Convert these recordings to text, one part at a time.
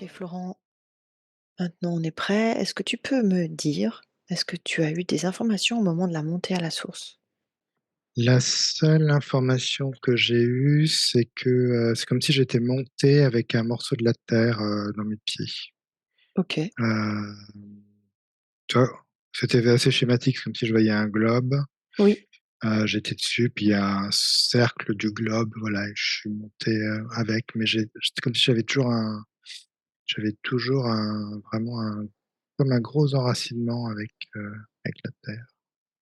OK, Florent, maintenant on est prêt. Est-ce que tu peux me dire, est-ce que tu as eu des informations au moment de la montée à la source? La seule information que j'ai eue, c'est que, c'est comme si j'étais monté avec un morceau de la terre, dans mes pieds. OK. Hem, Tu vois? C'était assez schématique, c'est comme si je voyais un globe, Oui. j'étais dessus, puis il y a un cercle du globe, voilà, et je suis monté, avec, mais c'était comme si j'avais toujours vraiment un comme un gros enracinement avec la terre.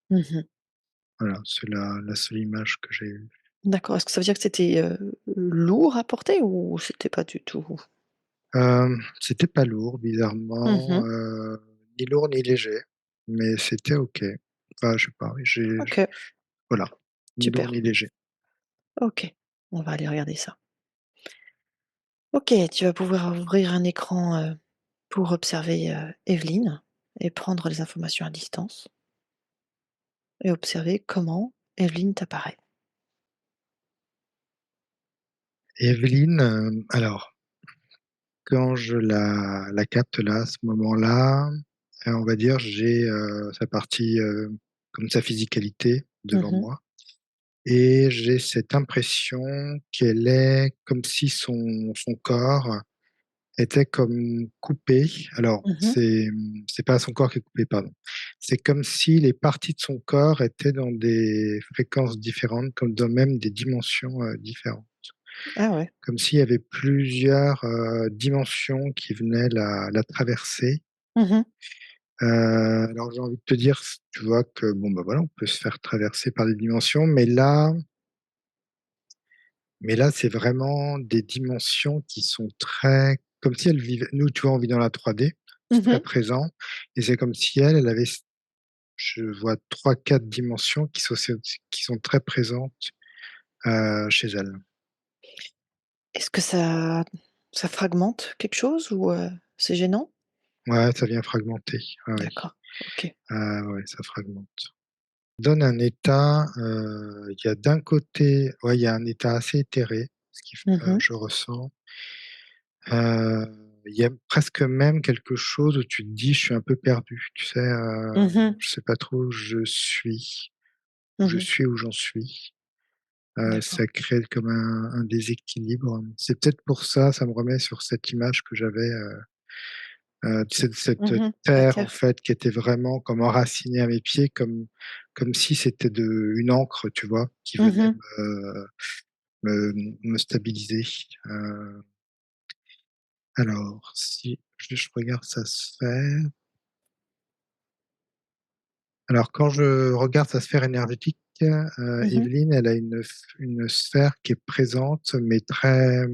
Mmh. Voilà, c'est la seule image que j'ai eue. D'accord. Est-ce que ça veut dire que c'était, lourd à porter ou c'était pas du tout? C'était pas lourd bizarrement, Mmh. ni lourd ni léger, mais c'était OK. Enfin, je sais pas, oui, OK, voilà, ni lourd super. ni léger. OK, on va aller regarder ça. OK, tu vas pouvoir ouvrir un écran, pour observer, Evelyne et prendre les informations à distance et observer comment Evelyne t'apparaît. Evelyne, alors quand je la capte là, à ce moment-là, on va dire j'ai, sa partie, comme sa physicalité devant Mmh. moi, et j'ai cette impression qu'elle est comme si son corps était comme coupé. Alors, Mmh. c'est pas son corps qui est coupé, pardon. C'est comme si les parties de son corps étaient dans des fréquences différentes, comme dans même des dimensions, différentes. Ah ouais. Comme s'il y avait plusieurs, dimensions qui venaient la traverser. Mmh. Alors j'ai envie de te dire, tu vois, que bon, bah, voilà, on peut se faire traverser par des dimensions, mais là, c'est vraiment des dimensions qui sont très comme si elles vivaient, nous, tu vois, on vit dans la 3D, c'est très Mmh. présent, et c'est comme si elle avait je vois trois quatre dimensions qui sont très présentes, chez elle. Est-ce que ça fragmente quelque chose ou c'est gênant? Ouais, ça vient fragmenter, ouais, ouais. D'accord, OK. Ouais, ça fragmente. Donne un état, il y a d'un côté, ouais, il y a un état assez éthéré, ce qui f Mmh. je ressens. Il y a presque même quelque chose où tu te dis: «Je suis un peu perdu», tu sais, Mmh. je sais pas trop où je Mmh. suis, où j'en suis. D'accord. Ça crée comme un déséquilibre. C'est peut-être pour ça, ça me remet sur cette image que j'avais, tu sais, de cette Mmh. La terre, en terre. fait, qui était vraiment comme enracinée à mes pieds, comme si c'était une encre, tu vois? Qui venait Mmh. me stabiliser. Heu, alors si je regarde sa sphère. Alors quand je regarde sa sphère énergétique, Mmh. Evelyne, elle a une sphère qui est présente, mais très,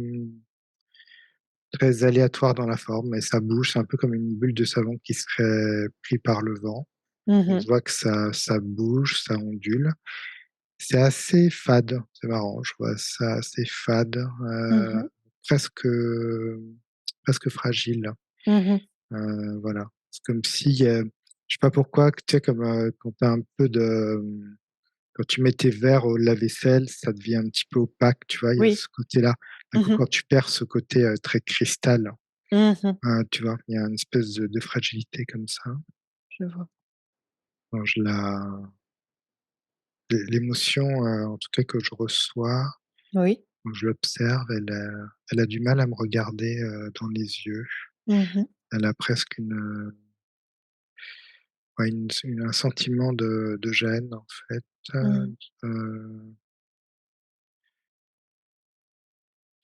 très aléatoire dans la forme, et ça bouge, c'est un peu comme une bulle de savon qui serait pris par le vent. On Mmh. voit que ça bouge, ça ondule. C'est assez fade, c'est marrant, je vois ça assez fade, Mmh. presque, presque fragile, Mmh. voilà. C'est comme si, je sais pas pourquoi, tu sais, comme, quand tu un peu de, quand tu mets tes verres au lave-vaisselle, ça devient un petit peu opaque, tu vois? Il y a Oui. ce côté-là. D'un coup, Mmh. quand tu perds ce côté, très cristal, Mmh. tu vois? Il y a une espèce de fragilité comme ça. Je vois. Quand l'émotion, en tout cas que je reçois Oui. quand je l'observe, elle a du mal à me regarder, dans les yeux. Mmh. Elle a presque ouais, un sentiment de gêne, en fait, Mmh. heu,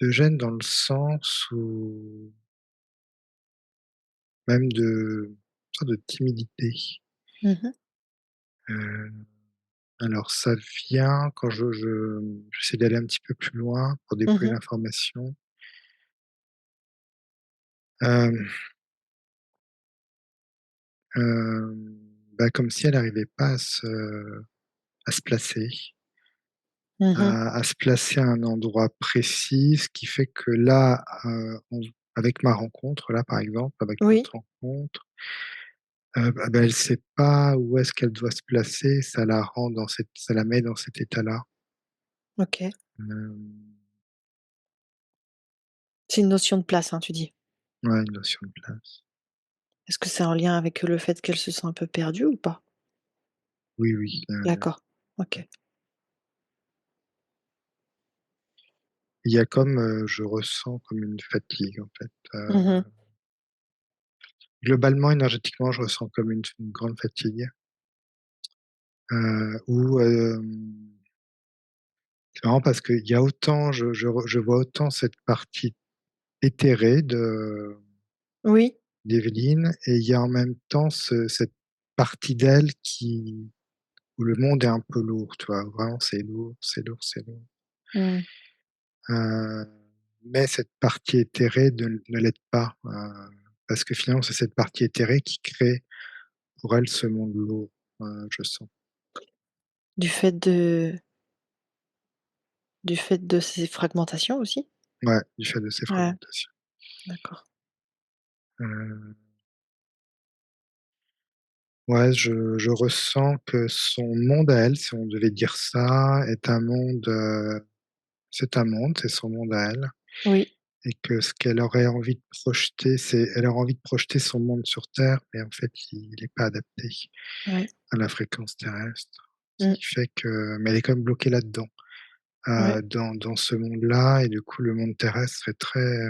de gêne dans le sens où même de sorte de timidité. Mmh. Heu, alors ça vient quand j'essaie d'aller un petit peu plus loin pour déployer Mmh. l'information. Hem, Bah, comme si elle n'arrivait pas à se placer, Mmh. à un endroit précis, ce qui fait que là, avec ma rencontre là, par exemple, avec Oui. notre rencontre, bah, elle sait pas où est-ce qu'elle doit se placer, ça la met dans cet état-là. OK. Hem, C'est une notion de place, hein, tu dis? Ouais, une notion de place. Est-ce que c'est en lien avec le fait qu'elle se sent un peu perdue ou pas? Oui, oui, D'accord, OK. il y a comme, je ressens comme une fatigue en fait, Mmh mh. globalement énergétiquement, je ressens comme une grande fatigue, où, c'est marrant parce qu'il y a autant je vois autant cette partie éthérée Oui, d'Evelyne et il y a en même temps cette partie d'elle qui où le monde est un peu lourd, tu vois? Vraiment c'est lourd, c'est lourd, c'est lourd. mmh, Heu, mais cette partie éthérée ne l'aide pas, parce que finalement c'est cette partie éthérée qui crée pour elle ce monde lourd, je sens. du fait de ces fragmentations aussi? Ouais, du fait de ces Ouais, fragmentations. d'accord. Heu, ouais, je ressens que son monde à elle, si on devait dire ça, est un monde, c'est un monde, c'est son monde à elle Oui, et que ce qu'elle aurait envie de projeter, c'est elle aurait envie de projeter son monde sur terre, mais en fait, il est pas adapté ouais, à la fréquence terrestre. Ce mmh, qui fait que mais elle est quand même bloquée là-dedans, ouais, dans ce monde-là et du coup, le monde terrestre est très,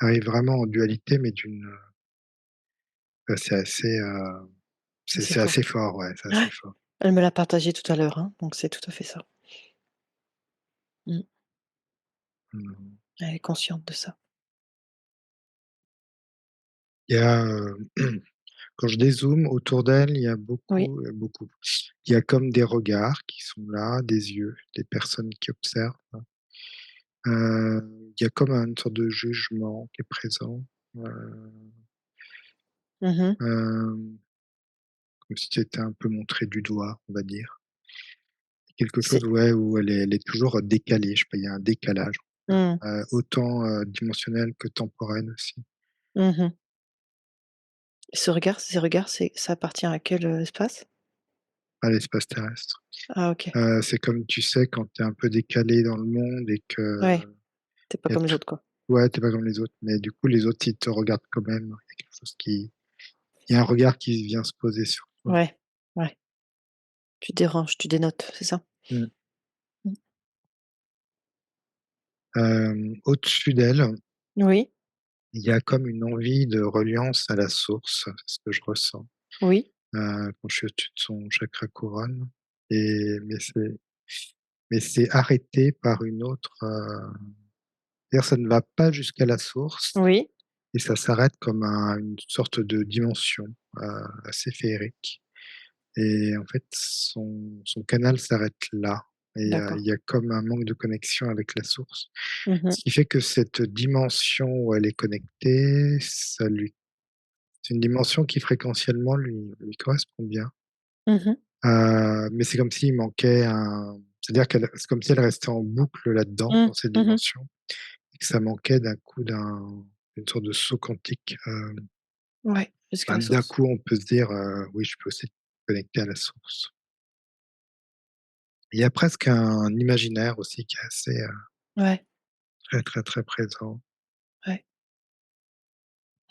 arrive vraiment en dualité, mais c'est assez, c'est c'est fort. assez fort, ouais, c'est assez Ouais, fort. elle me l'a partagé tout à l'heure, hein, donc c'est tout à fait ça. Mmh, Mmh. elle est consciente de ça. Il y a, quand je dézoome autour d'elle, il y a Oui, beaucoup, il y a comme des regards qui sont là, des yeux, des personnes qui observent. Il y a comme une sorte de jugement qui est présent, heu, mmh mh. hem, comme si tu étais un peu montré du doigt, on va dire. Quelque chose, C'est ouais, où elle est toujours décalée, je sais pas, il y a un décalage, mmh, autant, dimensionnel que temporel aussi, mmh mh. Ces regards, ça appartient à quel, espace? à l'espace terrestre. Ah OK. C'est comme, tu sais, quand tu es un peu décalé dans le monde et que Ouais, tu es pas il y a comme les tout autres, quoi. ouais, tu es pas comme les autres, mais du coup, les autres, ils te regardent quand même. Il y a quelque chose qui il y a un regard qui vient se poser sur toi. Ouais, ouais. Tu déranges, tu dénotes, c'est ça? Mmh. Mmh. Au-dessus d'elle, Oui, il y a comme une envie de reliance à la source, c'est ce que je ressens, oui. quand je suis au-dessus de son chakra couronne et mais c'est arrêté par une autre, c'est-à-dire ça ne va pas jusqu'à la source Oui, et ça s'arrête comme une sorte de dimension, assez féerique et en fait son canal s'arrête là et d'accord. il y a comme un manque de connexion avec la source. Mmh mh. Ce qui fait que cette dimension où elle est connectée, c'est une dimension qui fréquentiellement lui correspond bien. Mmh mh. Mais c'est comme s'il manquait c'est-à-dire qu'elle c'est comme si elle restait en boucle là-dedans, Mmh. dans cette Mmh mh. dimension et que ça manquait d'une sorte de saut quantique, Ouais, jusqu'à ben, la d'un source. coup, on peut se dire, «Oui, je peux aussi être connecté à la source». Il y a presque un imaginaire aussi qui est assez, Ouais, très, très, très présent, ouais,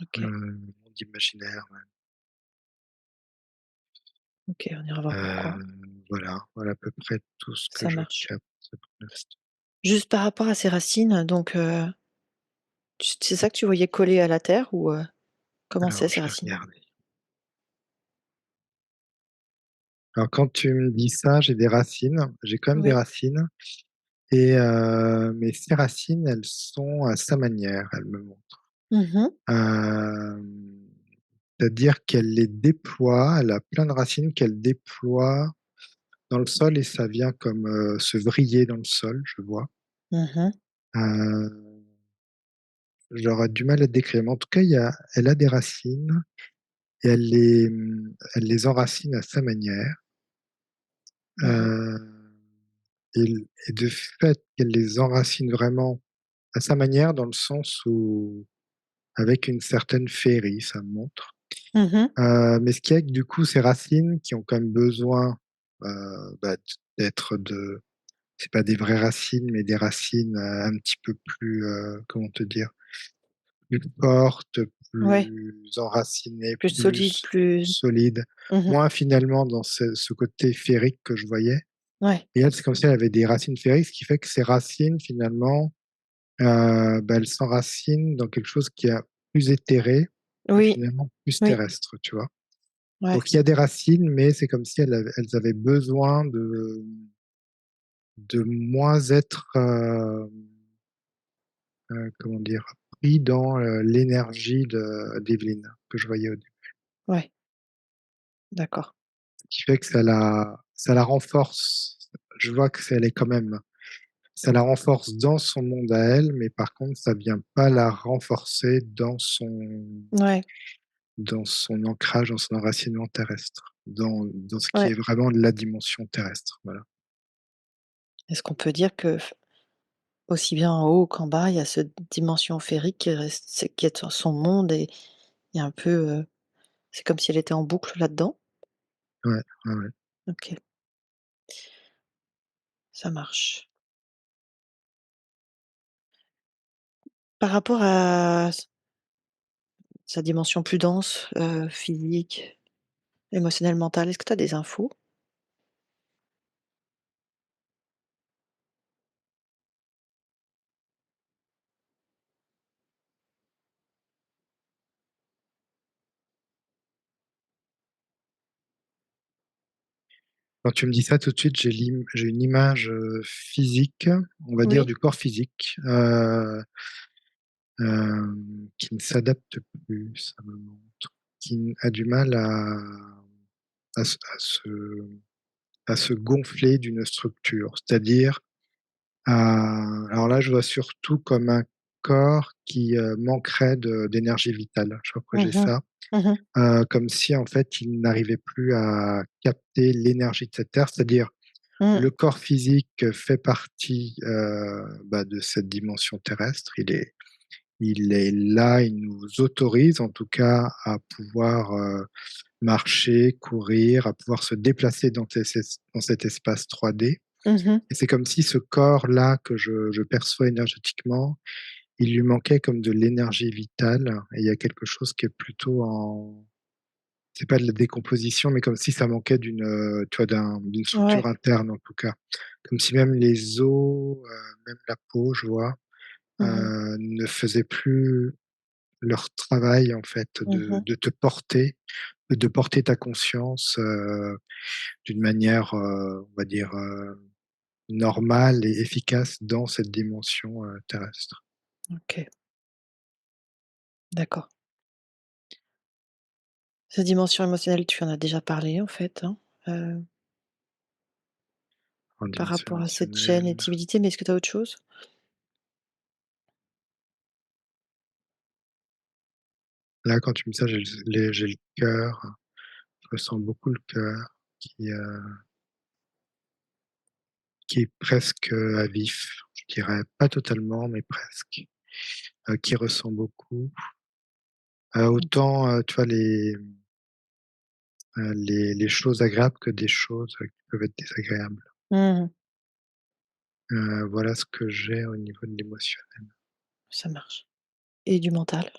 OK, monde imaginaire, ouais. OK, on ira voir pourquoi. Voilà à peu près tout ce que Ça je marche. capte pour l'instant. Juste par rapport à ces racines, donc c'est ça que tu voyais collé à la terre ou comment c'est Alors ces je vais racines? regarder. Alors quand tu me dis ça, j'ai des racines, j'ai quand même des Oui. racines et mais ces racines, elles sont à sa manière, elles me montrent. Mmh mh. Hem, c'est-à-dire qu'elle les déploie, elle a plein de racines qu'elle déploie dans le sol et ça vient comme, se vriller dans le sol, je vois. Mmh mh. Heu, j'aurais du mal à te décrire, mais en tout cas, elle a des racines et elle les enracine à sa manière, Mmh mh. heu et de fait qu'elle les enracine vraiment à sa manière, dans le sens où avec une certaine féerie, ça me montre. Mmh mh. Mais ce qui est que du coup, ces racines qui ont quand même besoin, bah, d'être c'est pas des vraies racines, mais des racines, un petit peu plus, comment te dire? plus forte, Ouais, plus enracinée, plus solide, plus plus solide, mmh moins finalement dans ce côté féerique que je voyais. Ouais, Et elle, c'est comme si elle avait des racines féeriques, ce qui fait que ces racines finalement, bah, elles s'enracinent dans quelque chose qui est plus éthéré et oui, finalement plus oui, terrestre, tu vois? ouais, Donc il y a des racines, mais c'est comme si elles avaient besoin de moins être, comment dire? Pris dans, l'énergie d'Evelyne que je voyais au début. ouais, d'accord. Qui fait que ça la renforce. Je vois que c'est elle est quand même ça la renforce dans son monde à elle, mais par contre, ça vient pas la renforcer Ouais, dans son ancrage, dans son enracinement terrestre, dans ce qui ouais. est vraiment la dimension terrestre, voilà. Est-ce qu'on peut dire que f aussi bien en haut qu'en bas, il y a cette dimension féerique qui reste c'est qui est son monde et il y a un peu, c'est comme si elle était en boucle là-dedans? Ouais, ouais, ouais. OK, ça marche. Par rapport à sa dimension plus dense, physique, émotionnelle, mentale, est-ce que tu as des infos? Quand tu me dis ça, tout de suite, j'ai une image, physique, on va dire Oui. du corps physique, qui ne s'adapte plus, ça me montre, a du mal à se à se à se gonfler d'une structure. C'est-à-dire, alors là, je vois surtout comme un corps qui, manquerait d'énergie vitale. Je sais pas pourquoi j'ai Mmh mh. ça, Mmh. comme si en fait, il n'arrivait plus à capter l'énergie de cette terre. C'est-à-dire, Mmh. le corps physique fait partie, bah, de cette dimension terrestre. Il est là, il nous autorise en tout cas à pouvoir, marcher, courir, à pouvoir se déplacer dans cet espace 3D. Mmh. Et c'est comme si ce corps-là que je perçois énergétiquement, il lui manquait comme de l'énergie vitale et il y a quelque chose qui est plutôt en c'est pas de la décomposition, mais comme si ça manquait tu vois, d'une structure Ouais. interne en tout cas. Comme si même les os, même la peau, je vois, Mmh. ne faisaient plus leur travail en fait Mmh. de te porter, de porter ta conscience, d'une manière, on va dire, normale et efficace dans cette dimension, terrestre. OK, d'accord. Cette dimension émotionnelle, tu en as déjà parlé en fait, hein, heu, En par dimension rapport à cette gêne et émotionnelle. timidité, mais est-ce que tu as autre chose? Là, quand tu me dis ça, j'ai le cœur, je ressens beaucoup le cœur qui est presque, à vif, je dirais, pas totalement, mais presque, qui ressent beaucoup. OK. Autant, tu vois les choses agréables que des choses, qui peuvent être désagréables. Mmh. Voilà ce que j'ai au niveau de l'émotionnel. Ça marche et du mental?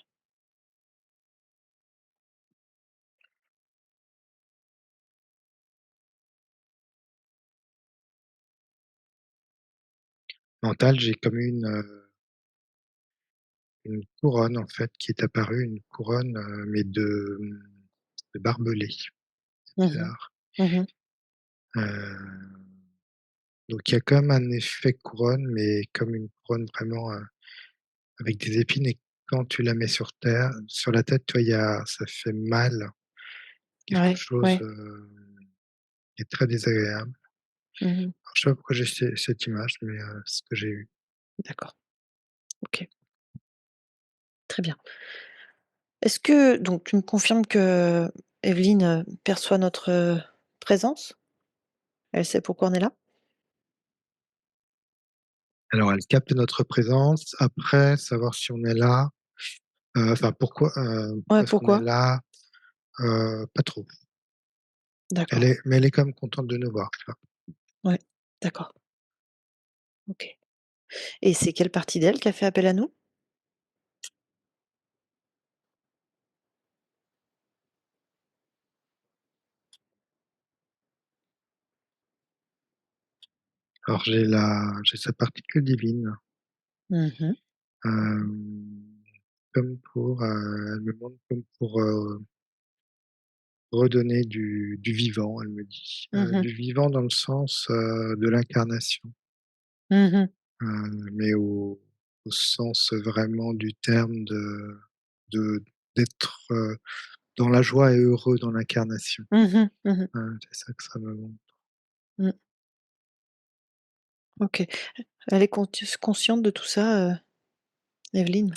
Mental, j'ai comme une couronne en fait qui est apparue, une couronne, mais de barbelés. Mmh mh. Bizarre. Mmh. Heu, donc il y a comme un effet couronne, mais comme une couronne vraiment, avec des épines et quand tu la mets sur la tête, tu vois, ça fait mal, quelque Ouais, chose, ouais. qui est très désagréable. Mmh mh. Alors je sais pas pourquoi j'ai cette image, mais, c'est ce que j'ai eu. D'accord, OK, très bien. Est-ce que donc tu me confirmes que Evelyne, perçoit notre, présence? Elle sait pourquoi on est là? Alors elle capte notre présence, après savoir si on est là, enfin Ouais, pourquoi est-ce qu'on est pourquoi? là? Pas trop. D'accord, Elle est quand même contente de nous voir, tu vois? ouais, d'accord, OK et c'est quelle partie d'elle qui a fait appel à nous? Alors j'ai sa particule divine, Mmh. hem, comme pour, elle me demande comme pour, redonner du vivant, elle me dit, Mmh. du vivant dans le sens, de l'incarnation, Mmh. mais au sens vraiment du terme de d'être, dans la joie et heureux dans l'incarnation. Mmh. Mmh. C'est ça que ça me montre. Mmh. OK. Elle est consciente de tout ça, Evelyne?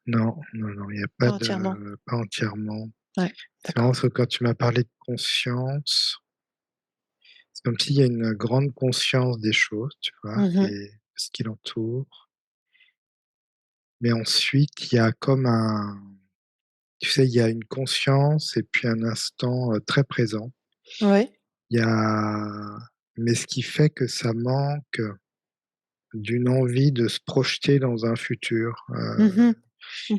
Non, non, non, il y a pas Pas entièrement? de pas entièrement. Ouais, C'est marrant d'accord. parce que quand tu m'as parlé de conscience, c'est comme s'il y a une grande conscience des choses, tu vois? Mmh. Et ce qui l'entoure. Mais ensuite, il y a comme un tu sais, il y a une conscience et puis un instant, très présent. Ouais. Il y a mais ce qui fait que ça manque d'une envie de se projeter dans un futur, Mmh.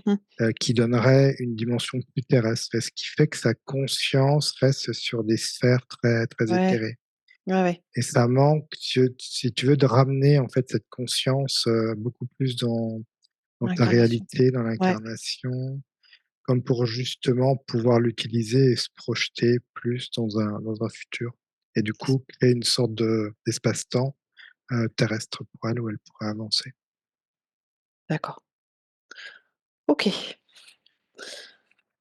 Mmh. qui donnerait une dimension plus terrestre et ce qui fait que sa conscience reste sur des sphères très, très Ouais, éthérées ouais, ouais, et ça manque si tu veux de ramener en fait cette conscience, beaucoup plus dans ta l'incarnation. réalité, dans Ouais, l'incarnation, comme pour justement pouvoir l'utiliser et se projeter plus dans un futur et du c'est ça. coup créer une sorte d'espace-temps, terrestre pour elle où elle pourrait avancer. D'accord. OK.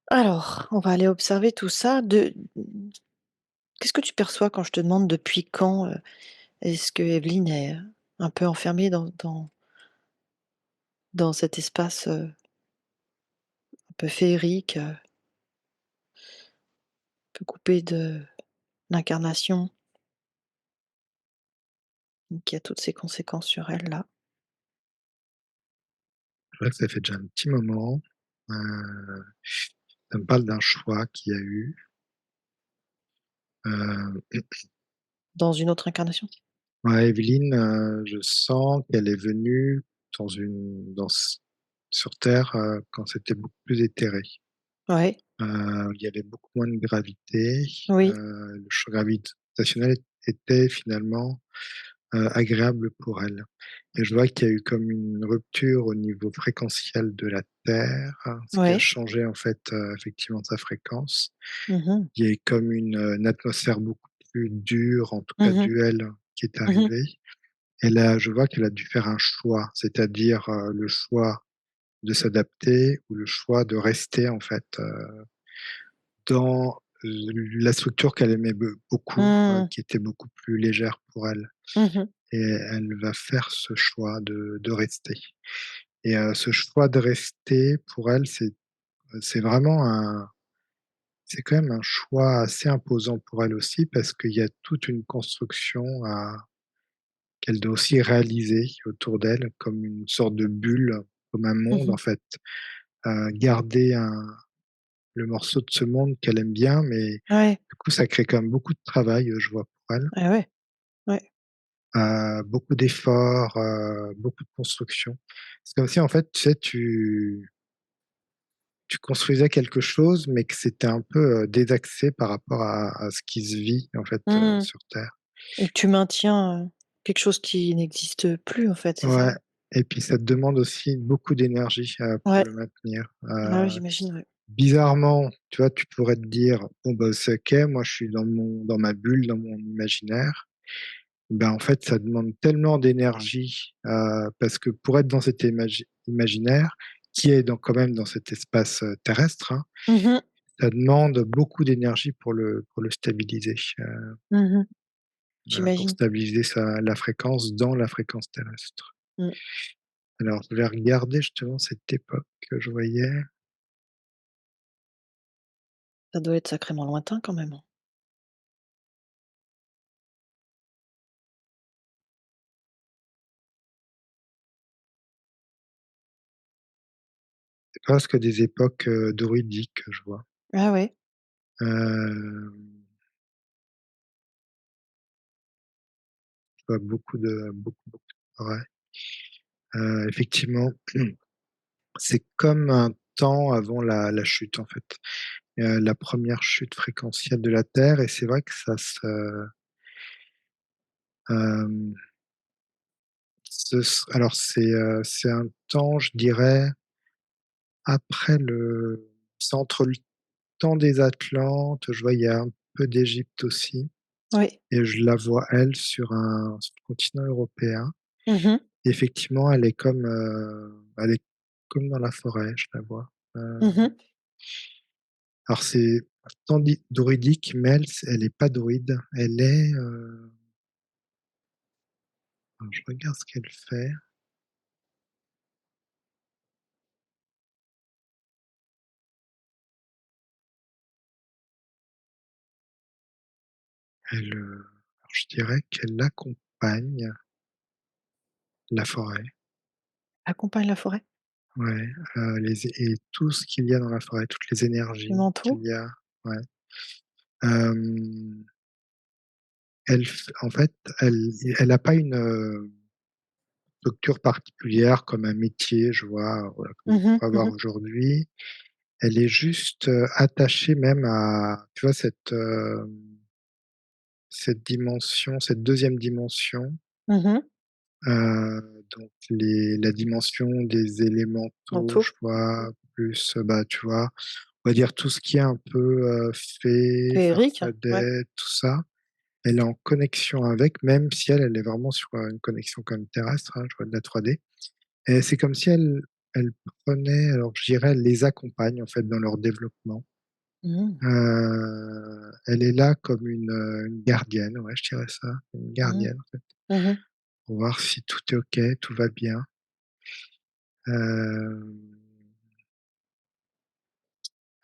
Alors, on va aller observer tout ça. Qu'est-ce que tu perçois quand je te demande depuis quand, est-ce que Evelyne est, un peu enfermée dans cet espace, un peu féerique, un peu coupé de l'incarnation, qui a toutes ses conséquences sur elle là? C'est vrai que ça fait déjà un petit moment, ça me parle d'un choix qu'il y a eu, heu, Dans une autre incarnation? ouais, Evelyne, je sens qu'elle est venue dans une dans c sur terre, quand c'était beaucoup plus éthéré. Ouais, Il y avait beaucoup moins de gravité, oui, le champ gravitationnel était finalement, agréable pour elle et je vois qu'il y a eu comme une rupture au niveau fréquentiel de la Terre, ce qui a ouais. changé en fait, effectivement sa fréquence. Mmh. Il y a eu comme une atmosphère beaucoup plus dure, en tout cas Mmh. duel, qui est Mmh. arrivée et là, je vois qu'elle a dû faire un choix, c'est-à-dire, le choix de s'adapter ou le choix de rester en fait, dans la structure qu'elle aimait beaucoup, Mmh. qui était beaucoup plus légère pour elle Mmh. et elle va faire ce choix de rester et ce choix de rester pour elle, c'est vraiment c'est quand même un choix assez imposant pour elle aussi parce qu'il y a toute une construction à qu'elle doit aussi réaliser autour d'elle comme une sorte de bulle, comme un monde Mmh. en fait. Garder le morceau de ce monde qu'elle aime bien, mais Ouais. du coup, ça crée quand même beaucoup de travail, je vois pour elle. Ah ouais, ouais. Beaucoup d'efforts, beaucoup de construction. C'est comme si en fait, tu sais, tu construisais quelque chose, mais que c'était un peu, désaxé par rapport à ce qui se vit en fait, Mmh. sur terre. Et que tu maintiens, quelque chose qui n'existe plus en fait, c'est Ouais ça? et puis ça te demande aussi beaucoup d'énergie, pour Ouais. le maintenir. Ah ouais, j'imagine, ouais. Bizarrement, tu vois, tu pourrais te dire: «Bon, bah, c'est OK, moi je suis dans ma bulle, dans mon imaginaire». Ben, en fait, ça demande tellement d'énergie, parce que pour être dans cet imaginaire, qui est dans quand même dans cet espace, terrestre, hein, Mmh. ça demande beaucoup d'énergie pour le stabiliser, Mmh. voilà, pour J'imagine. stabiliser la fréquence dans la fréquence terrestre. Mmh. Alors je vais regarder justement cette époque que je voyais. Ça doit être sacrément lointain quand même, hein? C'est presque des époques, druidiques que je vois. Ah ouais? Hem, je vois beaucoup de forêts. Effectivement, c'est comme un temps avant la chute, en fait. La première chute fréquentielle de la Terre et c'est vrai que ça se hem, ce s alors c'est un temps, je dirais, après le c'est entre le temps des Atlantes, je vois, il y a un peu d'Égypte aussi Oui. et je la vois elle sur le continent européen. Mmh mh. Effectivement, elle est comme dans la forêt, je la vois. Mmh mh. Alors c'est un temps druidique, mais elle est pas druide. Alors je regarde ce qu'elle fait. Alors je dirais qu'elle accompagne la forêt, Accompagne la forêt? ouais, les et tout ce qu'il y a dans la forêt, toutes les Qui énergies qu'il m'entoure? y a, ouais. Hem, elle f en fait, elle a pas une, structure particulière comme un métier, je vois, voilà, comme on Mmh mh. peut Mmh avoir mh. aujourd'hui. Elle est juste, attachée même à, tu vois, cette dimension, cette deuxième dimension, Mmh mh. donc la dimension des élémentaux, je Manteau? vois, plus, bah, tu vois, on va dire tout ce qui est un peu, fée, Féerique? Ouais. farfadet, tout ça. Elle est en connexion avec, même si elle est vraiment sur, une connexion quand même terrestre, hein, je vois de la 3D et c'est comme si elle prenait, alors je dirais, elle les accompagne en fait dans leur développement. Mmh. Elle est là comme une gardienne, ouais, je dirais ça, une Mmh. gardienne, en fait, Mmh mh. pour voir si tout est OK, tout va bien. Hem,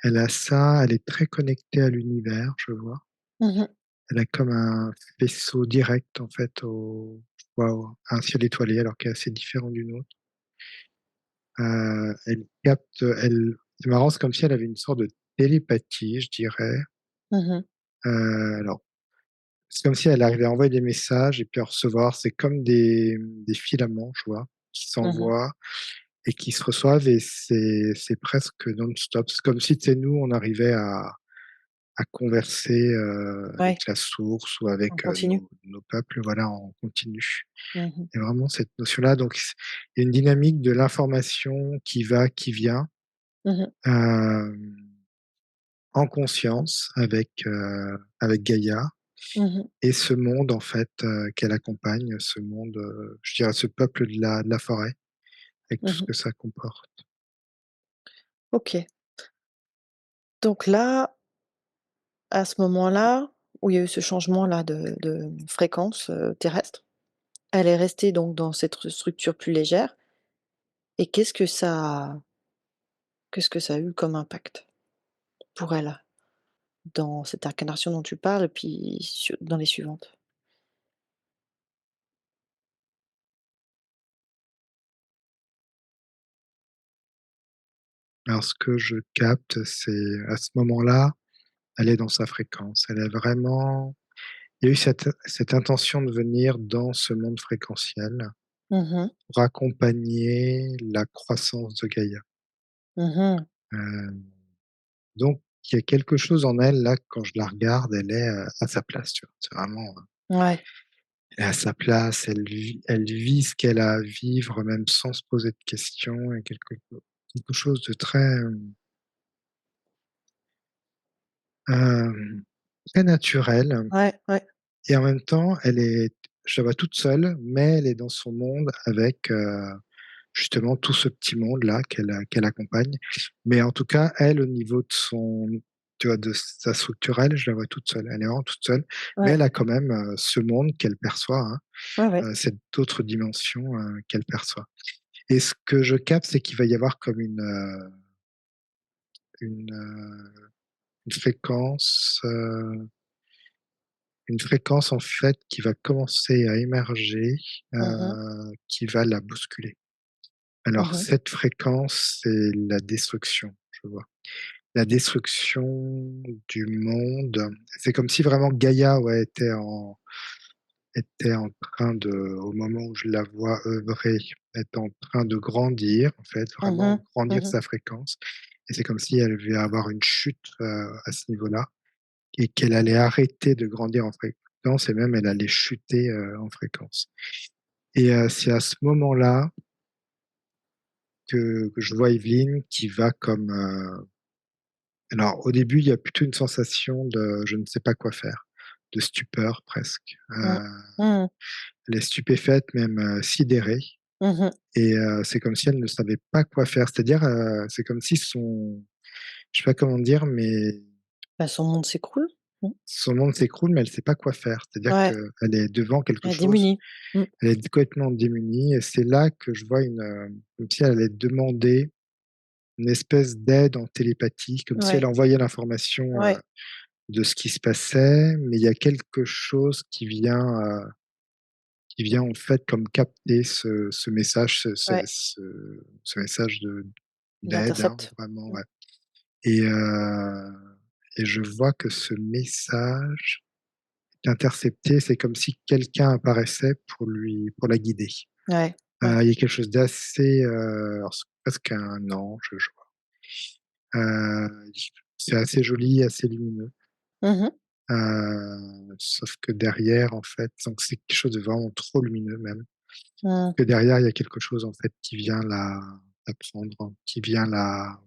Elle a ça, elle est très connectée à l'univers, je vois. Mmh mh. Elle a comme un faisceau direct, en fait, je vois à un ciel étoilé, alors qui est assez différent du nôtre. Elle capte, c'est marrant, c'est comme si elle avait une sorte de télépathie, je dirais. Mmh mh. Alors, c'est comme si elle arrivait à envoyer des messages et puis à recevoir. C'est comme des filaments, je vois, qui Mmh mh. s'envoient et qui se reçoivent et c'est presque non-stop. C'est comme si, tu sais, nous, on arrivait à converser, Ouais, avec la source ou on avec, continue. nos peuples, voilà, en continu. Mmh mh. Il y a vraiment cette notion-là, donc il y a une dynamique de l'information qui va, qui vient, Mmh mh. hem, en conscience avec Gaïa. Mmh mh. Et ce monde en fait, qu'elle accompagne, ce monde, je dirais ce peuple de la forêt, avec tout Mmh ce mh. que ça comporte. OK. Donc là, à ce moment-là, où il y a eu ce changement-là de fréquence, terrestre, elle est restée donc dans cette structure plus légère et qu'est-ce que ça a eu comme impact pour elle, dans cette incarnation dont tu parles et puis dans les suivantes? Alors ce que je capte, c'est à ce moment-là, elle est dans sa fréquence. Elle est vraiment Il y a eu cette intention de venir dans ce monde fréquentiel Mmh mh. pour accompagner la croissance de Gaïa. Mmh mh. Heu, donc il y a quelque chose en elle là, quand je la regarde, elle est, à sa place, tu vois? C'est vraiment, Ouais. elle est à sa place, elle vit ce qu'elle a à vivre, même sans se poser de questions et quelque chose de très, hem, très naturel Ouais, ouais. et en même temps, je la vois toute seule, mais elle est dans son monde avec, justement tout ce petit monde-là qu'elle accompagne. Mais en tout cas, elle, au niveau de tu vois, de sa structure, elle, je la vois toute seule. Elle est vraiment toute seule, mais Ouais. elle a quand même, ce monde qu'elle perçoit, hein, Ouais, ouais. cette autre dimension, qu'elle perçoit. Et ce que je capte, c'est qu'il va y avoir comme une, une fréquence, heu, une fréquence en fait qui va commencer à émerger, Mmh mh. qui va la bousculer. Alors Mmh mh. cette fréquence, c'est la destruction, je vois. La destruction du monde. C'est comme si vraiment Gaïa, ouais, était en train de au moment où je la vois œuvrer, est en train de grandir, en fait, Mmh vraiment mh. grandir Mmh. sa fréquence et c'est comme si elle devait avoir une chute, à ce niveau-là et qu'elle allait arrêter de grandir en fréquence et même elle allait chuter, en fréquence. C'est à ce moment-là que je vois Evelyne qui va comme, alors au début, il y a plutôt une sensation de je ne sais pas quoi faire, de stupeur presque, Mmh. Mmh. elle est stupéfaite, même, sidérée. Mmh. C'est comme si elle ne savait pas quoi faire. C'est-à-dire, c'est comme si son je sais pas comment dire, mais Bah, son monde s'écroule. Mmh. son monde s'écroule, mais elle sait pas quoi faire. C'est-à-dire Ouais, qu'elle est devant quelque elle est chose, démunie. Mmh. elle est complètement démunie et c'est là que je vois comme si elle allait demander une espèce d'aide en télépathie, comme si elle Ouais, envoyait l'information, ouais, de ce qui se passait, mais il y a quelque chose qui vient en fait comme capter ce message, ouais, ce message il d'aide, hein, intercepte. vraiment, Mmh. ouais. Et heu et je vois que ce message est intercepté, c'est comme si quelqu'un apparaissait pour la guider. Ouais, ouais. Il y a quelque chose d'assez, alors c'est presque un ange, je vois. C'est assez joli, assez lumineux, Mmh mh. sauf que derrière, en fait, donc c'est quelque chose de vraiment trop lumineux même, Mmh. que derrière, il y a quelque chose, en fait, qui vient la prendre, qui vient la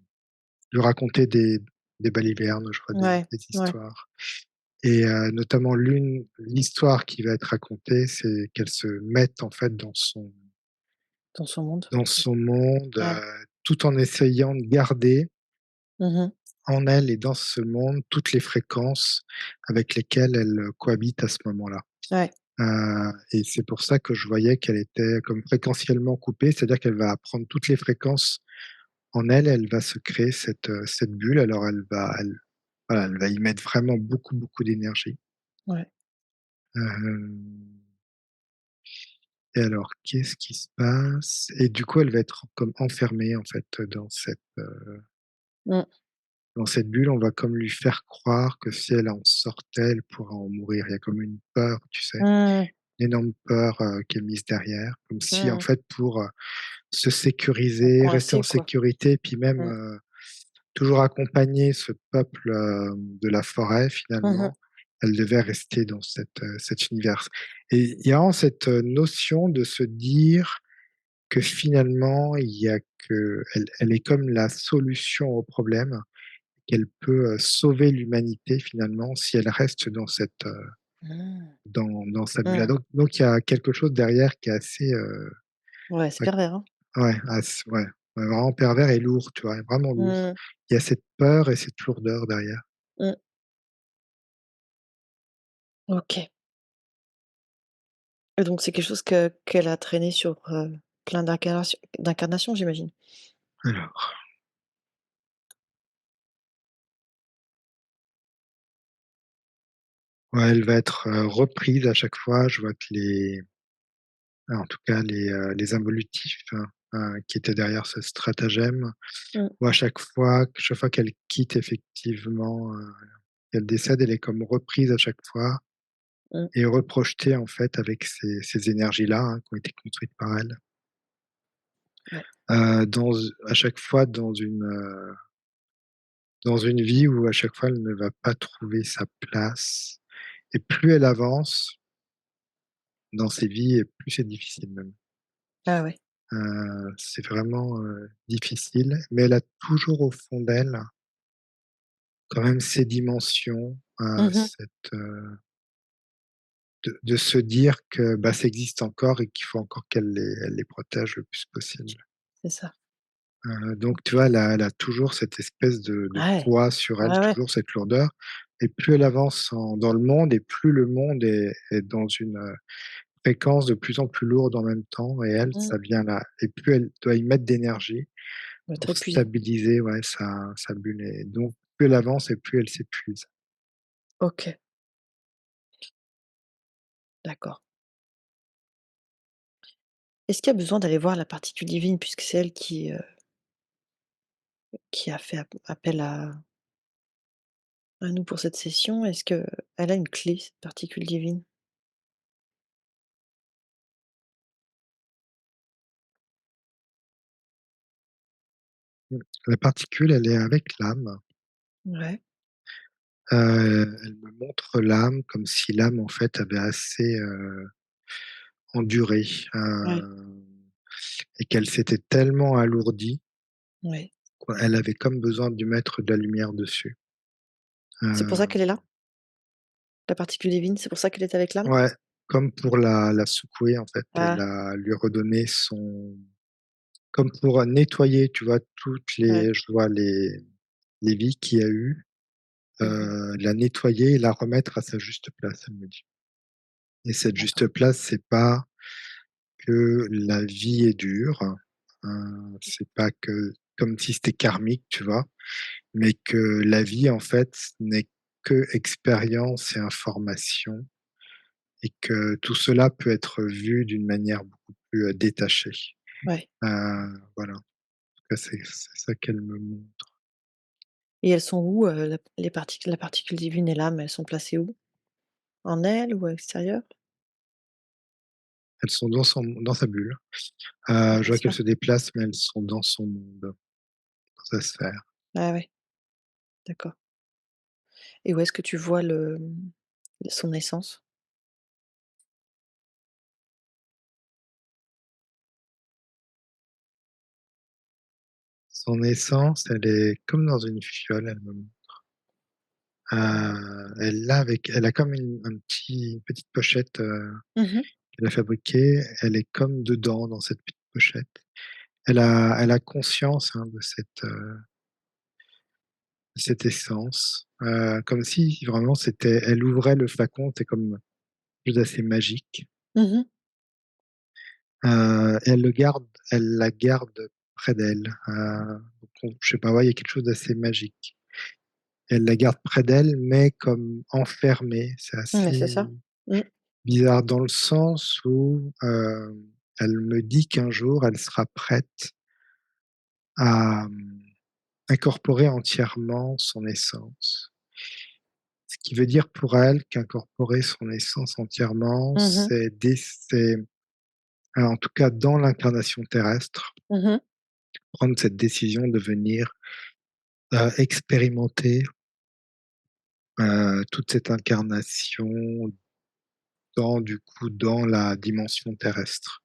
lui raconter des balivernes, je crois, Ouais, des ouais, histoires notamment l'histoire qui va être racontée, c'est qu'elle se mette, en fait, dans son monde. dans son monde, Ouais. tout en essayant de garder Mmh mh. en elle et dans ce monde toutes les fréquences avec lesquelles elle, cohabite à ce moment-là. Ouais. Et c'est pour ça que je voyais qu'elle était comme fréquentiellement coupée, c'est-à-dire qu'elle va prendre toutes les fréquences en elle, elle va se créer cette bulle. Alors voilà, elle va y mettre vraiment beaucoup, beaucoup d'énergie. Ouais. Hem Et alors, qu'est-ce qui se passe? Et du coup, elle va être comme enfermée, en fait, Mmh. dans cette bulle. On va comme lui faire croire que si elle en sortait, elle pourrait en mourir. Il y a comme une peur, tu sais? Mmh. Une énorme peur, qui est mise derrière, comme si, en Mmh. fait, pour, se Être sécuriser, rester en coincée, quoi. sécurité, puis même, Mmh. toujours accompagner ce peuple, de la forêt, Mmh mh. finalement, elle devait rester dans cet univers. Et il y a vraiment cette, notion de se dire que finalement, il y a elle est comme la solution au problème, qu'elle peut, sauver l'humanité finalement si elle reste dans Mmh. dans sa bulle-là. Mmh. Donc il y a quelque chose derrière qui est assez, Ouais, c'est ouais, pervers, hein. ouais, ouais, vraiment pervers et lourd, tu vois? Vraiment lourd. Mmh. Il y a cette peur et cette lourdeur derrière. Mmh. OK. Et donc c'est quelque chose qu'elle a traîné sur, plein d'incarnations, j'imagine? Alors, ouais, elle va être, reprise à chaque fois. Je vois que en tout cas les involutifs, hein, qui étaient derrière ce stratagème. Mmh. Ou à chaque fois qu'elle quitte effectivement, qu'elle décède, elle est comme reprise à chaque fois Mmh. et reprojetée en fait avec ces énergies-là, hein, qui ont été construites par elle, Ouais. dans à chaque fois dans une vie où à chaque fois elle ne va pas trouver sa place et plus elle avance dans ses vies et plus c'est difficile même. Ah ouais. C'est vraiment, difficile, mais elle a toujours au fond d'elle quand même ces dimensions, Mmh mh. cette, de se dire que, bah, ça existe encore et qu'il faut encore elle les protège le plus possible. C'est ça. Donc tu OK. vois, elle a toujours cette espèce de Ouais. poids sur elle, Ouais, ouais. toujours cette lourdeur et plus elle avance dans le monde et plus le monde est dans une, fréquence de plus en plus lourde en même temps et elle, Mmh. ça vient là et plus elle doit y mettre d'énergie On va être pour épuisée. stabiliser, ouais, sa bulle et donc plus elle avance et plus elle s'épuise. OK, d'accord. Est-ce qu'il y a besoin d'aller voir la particule divine puisque c'est elle qui a fait appel à nous pour cette session? Est-ce qu'elle a une clé, cette particule divine? mmh, la particule, elle est avec l'âme. Ouais, Elle me montre l'âme comme si l'âme, en fait, avait assez, enduré, ouais, et qu'elle s'était tellement alourdie, ouais. quoi, elle avait comme besoin de mettre de la lumière dessus. C'est pour ça Heu, qu'elle est là? La particule divine, c'est pour ça qu'elle est avec l'âme? ouais, comme pour la secouer, en fait, et Ah, la lui redonner son comme pour nettoyer, tu vois, toutes ouais. les je vois les vies qu'il y a eu, Mmh. la nettoyer et la remettre à sa juste place, elle me dit. Et cette D'accord. juste place, c'est pas que la vie est dure, c'est pas que comme si c'était karmique, tu vois? Mais que la vie, en fait, n'est que expérience et information, et que tout cela peut être vu d'une manière beaucoup plus, détachée. Ouais, Voilà, en tout cas, c'est ça qu'elle me montre. et elles sont où, la particule divine et l'âme, elles sont placées où? En elle ou à l'extérieur? Elles sont dans sa bulle. Dans Je sa vois qu'elles sphère? se déplacent, mais elles sont dans son monde, dans sa sphère. Ah ouais, d'accord, et où est-ce que tu vois son essence? Son essence, elle est comme dans une fiole, elle me elle a comme une petite pochette, Mmh. qu'elle a fabriquée. Elle est comme dedans, dans cette petite pochette. Elle a conscience, hein, de cette essence, comme si vraiment c'était elle ouvrait le flacon, c'est comme quelque chose d'assez magique, Mmh. et elle la garde près d'elle, donc je sais pas, ouais, il y a quelque chose d'assez magique. Elle la garde près d'elle, mais comme enfermée. C'est Mais c'est assez ça. Mmh. bizarre dans le sens où, elle me dit qu'un jour elle sera prête à, incorporer entièrement son essence. Ce qui veut dire pour elle qu'incorporer son essence entièrement, Mmh. en tout cas dans l'incarnation terrestre, Mmh. prendre cette décision de venir, expérimenter, toute cette incarnation dans la dimension terrestre.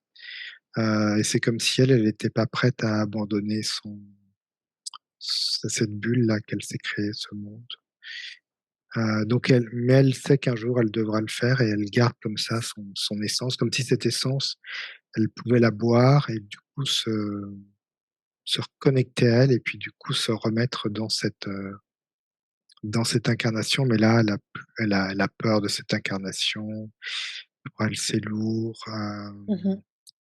Et c'est comme si elle était pas prête à abandonner cette bulle-là qu'elle s'est créée, ce monde. Donc elle sait qu'un jour elle devra le faire, et elle garde comme ça son essence, comme si cette essence, elle pouvait la boire et du coup se reconnecter à elle, et puis du coup se remettre dans cette incarnation. Mais là, elle a peur de cette incarnation. Pour elle, c'est lourd, Mmh.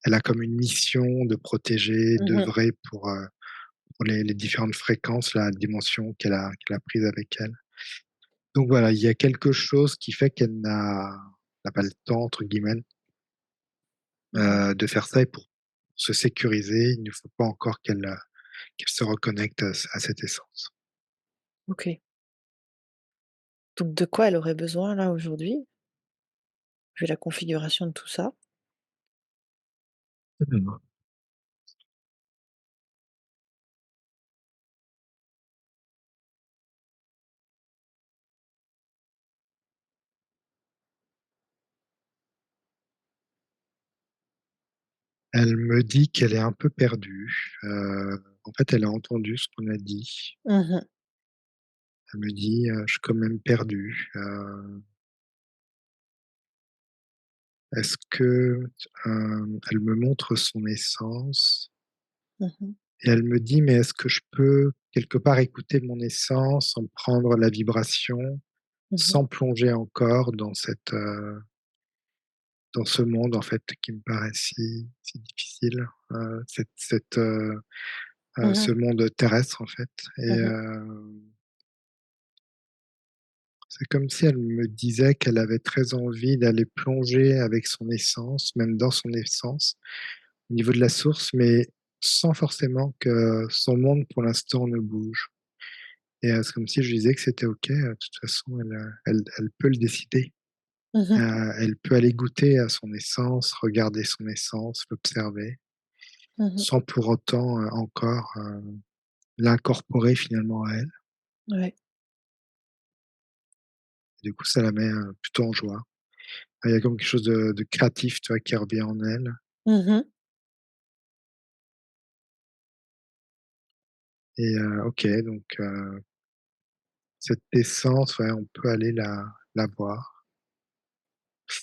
elle a comme une mission de protéger, Mmh. d'œuvrer pour les différentes fréquences, la dimension qu'elle a prise avec elle. Donc voilà, il y a quelque chose qui fait qu'elle n'a pas «le temps» entre guillemets, Mmh. de faire ça, et pour se sécuriser, il ne faut pas encore qu'elle se reconnecte à cette essence. OK. Donc de quoi elle aurait besoin là aujourd'hui, vu la configuration de tout ça? Mmh. Elle me dit qu'elle est un peu perdue, en fait, elle a entendu ce qu'on a dit. Mmh. Elle me dit: «Je suis quand même perdue, est-ce que» elle me montre son essence, Mmh. et elle me dit: «Mais est-ce que je peux quelque part écouter mon essence, en prendre la vibration, Mmh. sans plonger encore dans ce monde, en fait, qui me paraît si difficile, ce Mmh. monde terrestre, en fait», et Mmh. c'est comme si elle me disait qu'elle avait très envie d'aller plonger avec son essence, même dans son essence, au niveau de la source, mais sans forcément que son monde, pour l'instant, ne bouge. Et c'est comme si je lui disais que c'était OK, de toute façon, elle peut le décider. Mmh. Elle peut aller goûter à son essence, regarder son essence, l'observer, Mmh. sans pour autant, encore, l'incorporer finalement à elle. Ouais. Du coup, ça la met, plutôt en joie. Il y a comme quelque chose de créatif, tu vois, qui revient en elle Mmh. et OK, donc cette essence, ouais, on peut aller la voir.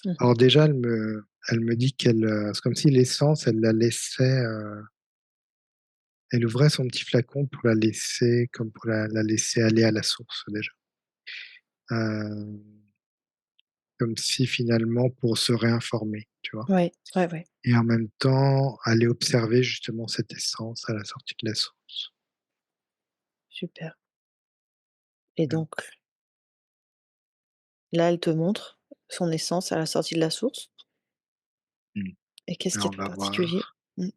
Mmh. Alors déjà, elle me dit qu'elle, c'est comme si l'essence, elle la laissait, elle ouvrait son petit flacon pour la laisser comme pour la laisser aller à la source déjà. Heu, Comme si finalement pour se réinformer, tu vois? Ouais, ouais, ouais, Et en même temps, aller observer justement cette essence à la sortie de la source. super. Et Mmh. donc là, elle te montre son essence à la sortie de la source Mmh. et qu'est-ce qu'il Alors y on a de va particulier? voir. Mmh.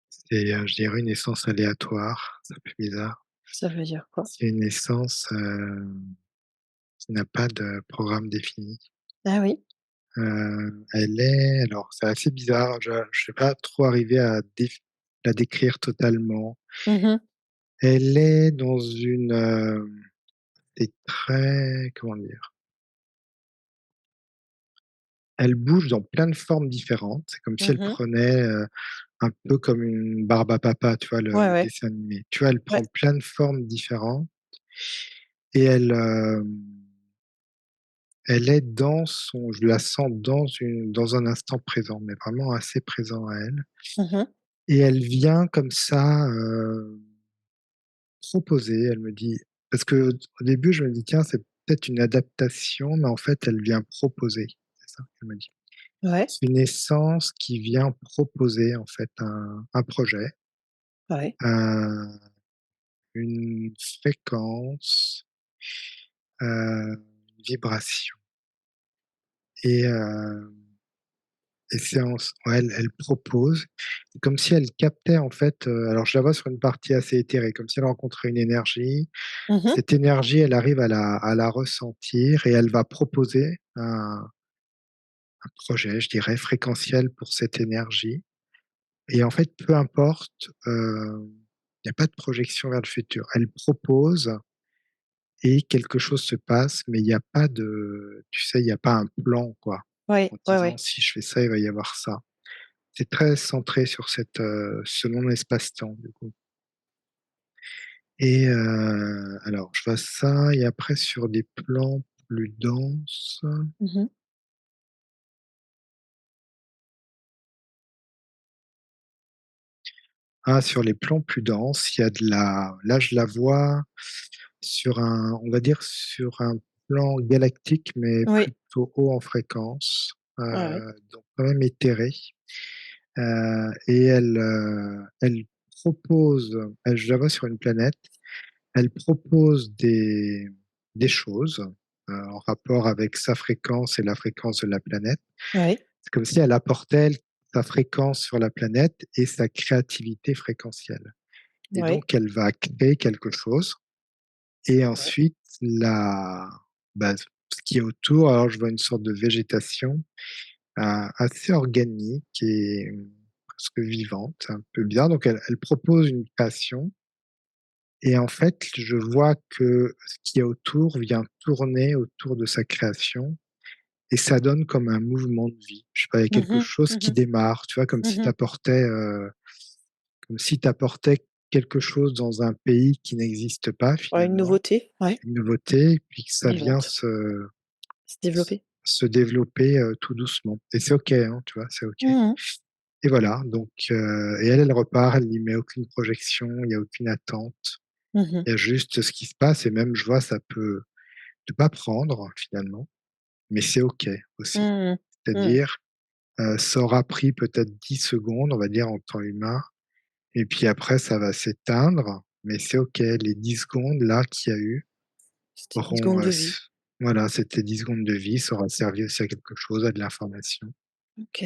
C'est, je dirais une essence aléatoire, ça fait bizarre. Ça veut dire quoi? C'est une essence, qui n'a pas de programme défini. Ah oui? Elle est alors c'est assez bizarre, je vais pas trop arriver à la décrire totalement. Mmh. Elle est dans une, c'est très comment dire? Elle bouge dans plein de formes différentes. C'est comme si elle Mmh. prenait, un peu comme une Barbe à Papa, tu vois, Ouais, le ouais, dessin animé. Tu vois, elle ouais. prend plein de formes différentes et elle est dans son je la sens dans un instant présent, mais vraiment assez présent à elle Mmh. et elle vient comme ça, proposer. Elle me dit parce qu'au début, je me dis: «Tiens, c'est peut-être une adaptation», mais en fait, elle vient proposer. C'est ça qu'elle me dit. Ouais, C'est une essence qui vient proposer en fait un projet, ouais. une fréquence, une vibration et séance ouais, elle propose, c'est comme si elle captait en fait, alors je la vois sur une partie assez éthérée, comme si elle rencontrait une énergie. Mmh. Cette énergie, elle arrive à la ressentir et elle va proposer un projet, je dirais, fréquentiel pour cette énergie et en fait, peu importe, il y a pas de projection vers le futur. Elle propose et quelque chose se passe, mais il y a pas de tu sais, il y a pas un plan quoi, Ouais, en ouais, disant: ouais. «Si je fais ça, il va y avoir ça». C'est très centré sur ce non-espace-temps, du coup et alors je vois ça et après sur des plans plus denses, Mmh. sur les plans plus denses, il y a de la là, je la vois sur un on va dire sur un plan galactique, mais Oui, plutôt haut en fréquence, ouais, ouais. donc quand même éthéré, et elle propose je la vois sur une planète. Elle propose des choses, en rapport avec sa fréquence et la fréquence de la planète. Ouais, C'est comme si elle apportait, elle, sa fréquence sur la planète et sa créativité fréquentielle et ouais, donc elle va créer quelque chose et ouais. ensuite ce qui est autour, alors je vois une sorte de végétation, assez organique et presque vivante, un peu bizarre donc elle propose une création. Et en fait, je vois que ce qu'il y a autour vient tourner autour de sa création et ça donne comme un mouvement de vie. Je sais pas, il y a quelque Mmh. chose qui Mmh. démarre, tu vois? Mmh. Comme si tu apportais quelque chose dans un pays qui n'existe pas Ouais, une finalement, nouveauté, ouais, une nouveauté et puis que ça vient vivante, se développer. se développer, tout doucement et c'est OK, hein, tu vois? C'est OK Mmh. et voilà donc et elle, elle repart, elle n'y met aucune projection, il y a aucune attente. Mmh. Il y a juste ce qui se passe et même je vois ça peut de pas prendre finalement, mais c'est OK aussi. Mmh. Mmh. C'est-à-dire, ça aura pris peut-être 10 secondes, on va dire en temps humain et puis après ça va s'éteindre, mais c'est OK. Les 10 secondes là qu'il y a eu C'était 10 auront, secondes de s vie. voilà, c'était 10 secondes de vie, ça aura servi aussi à quelque chose, à de l'information, OK,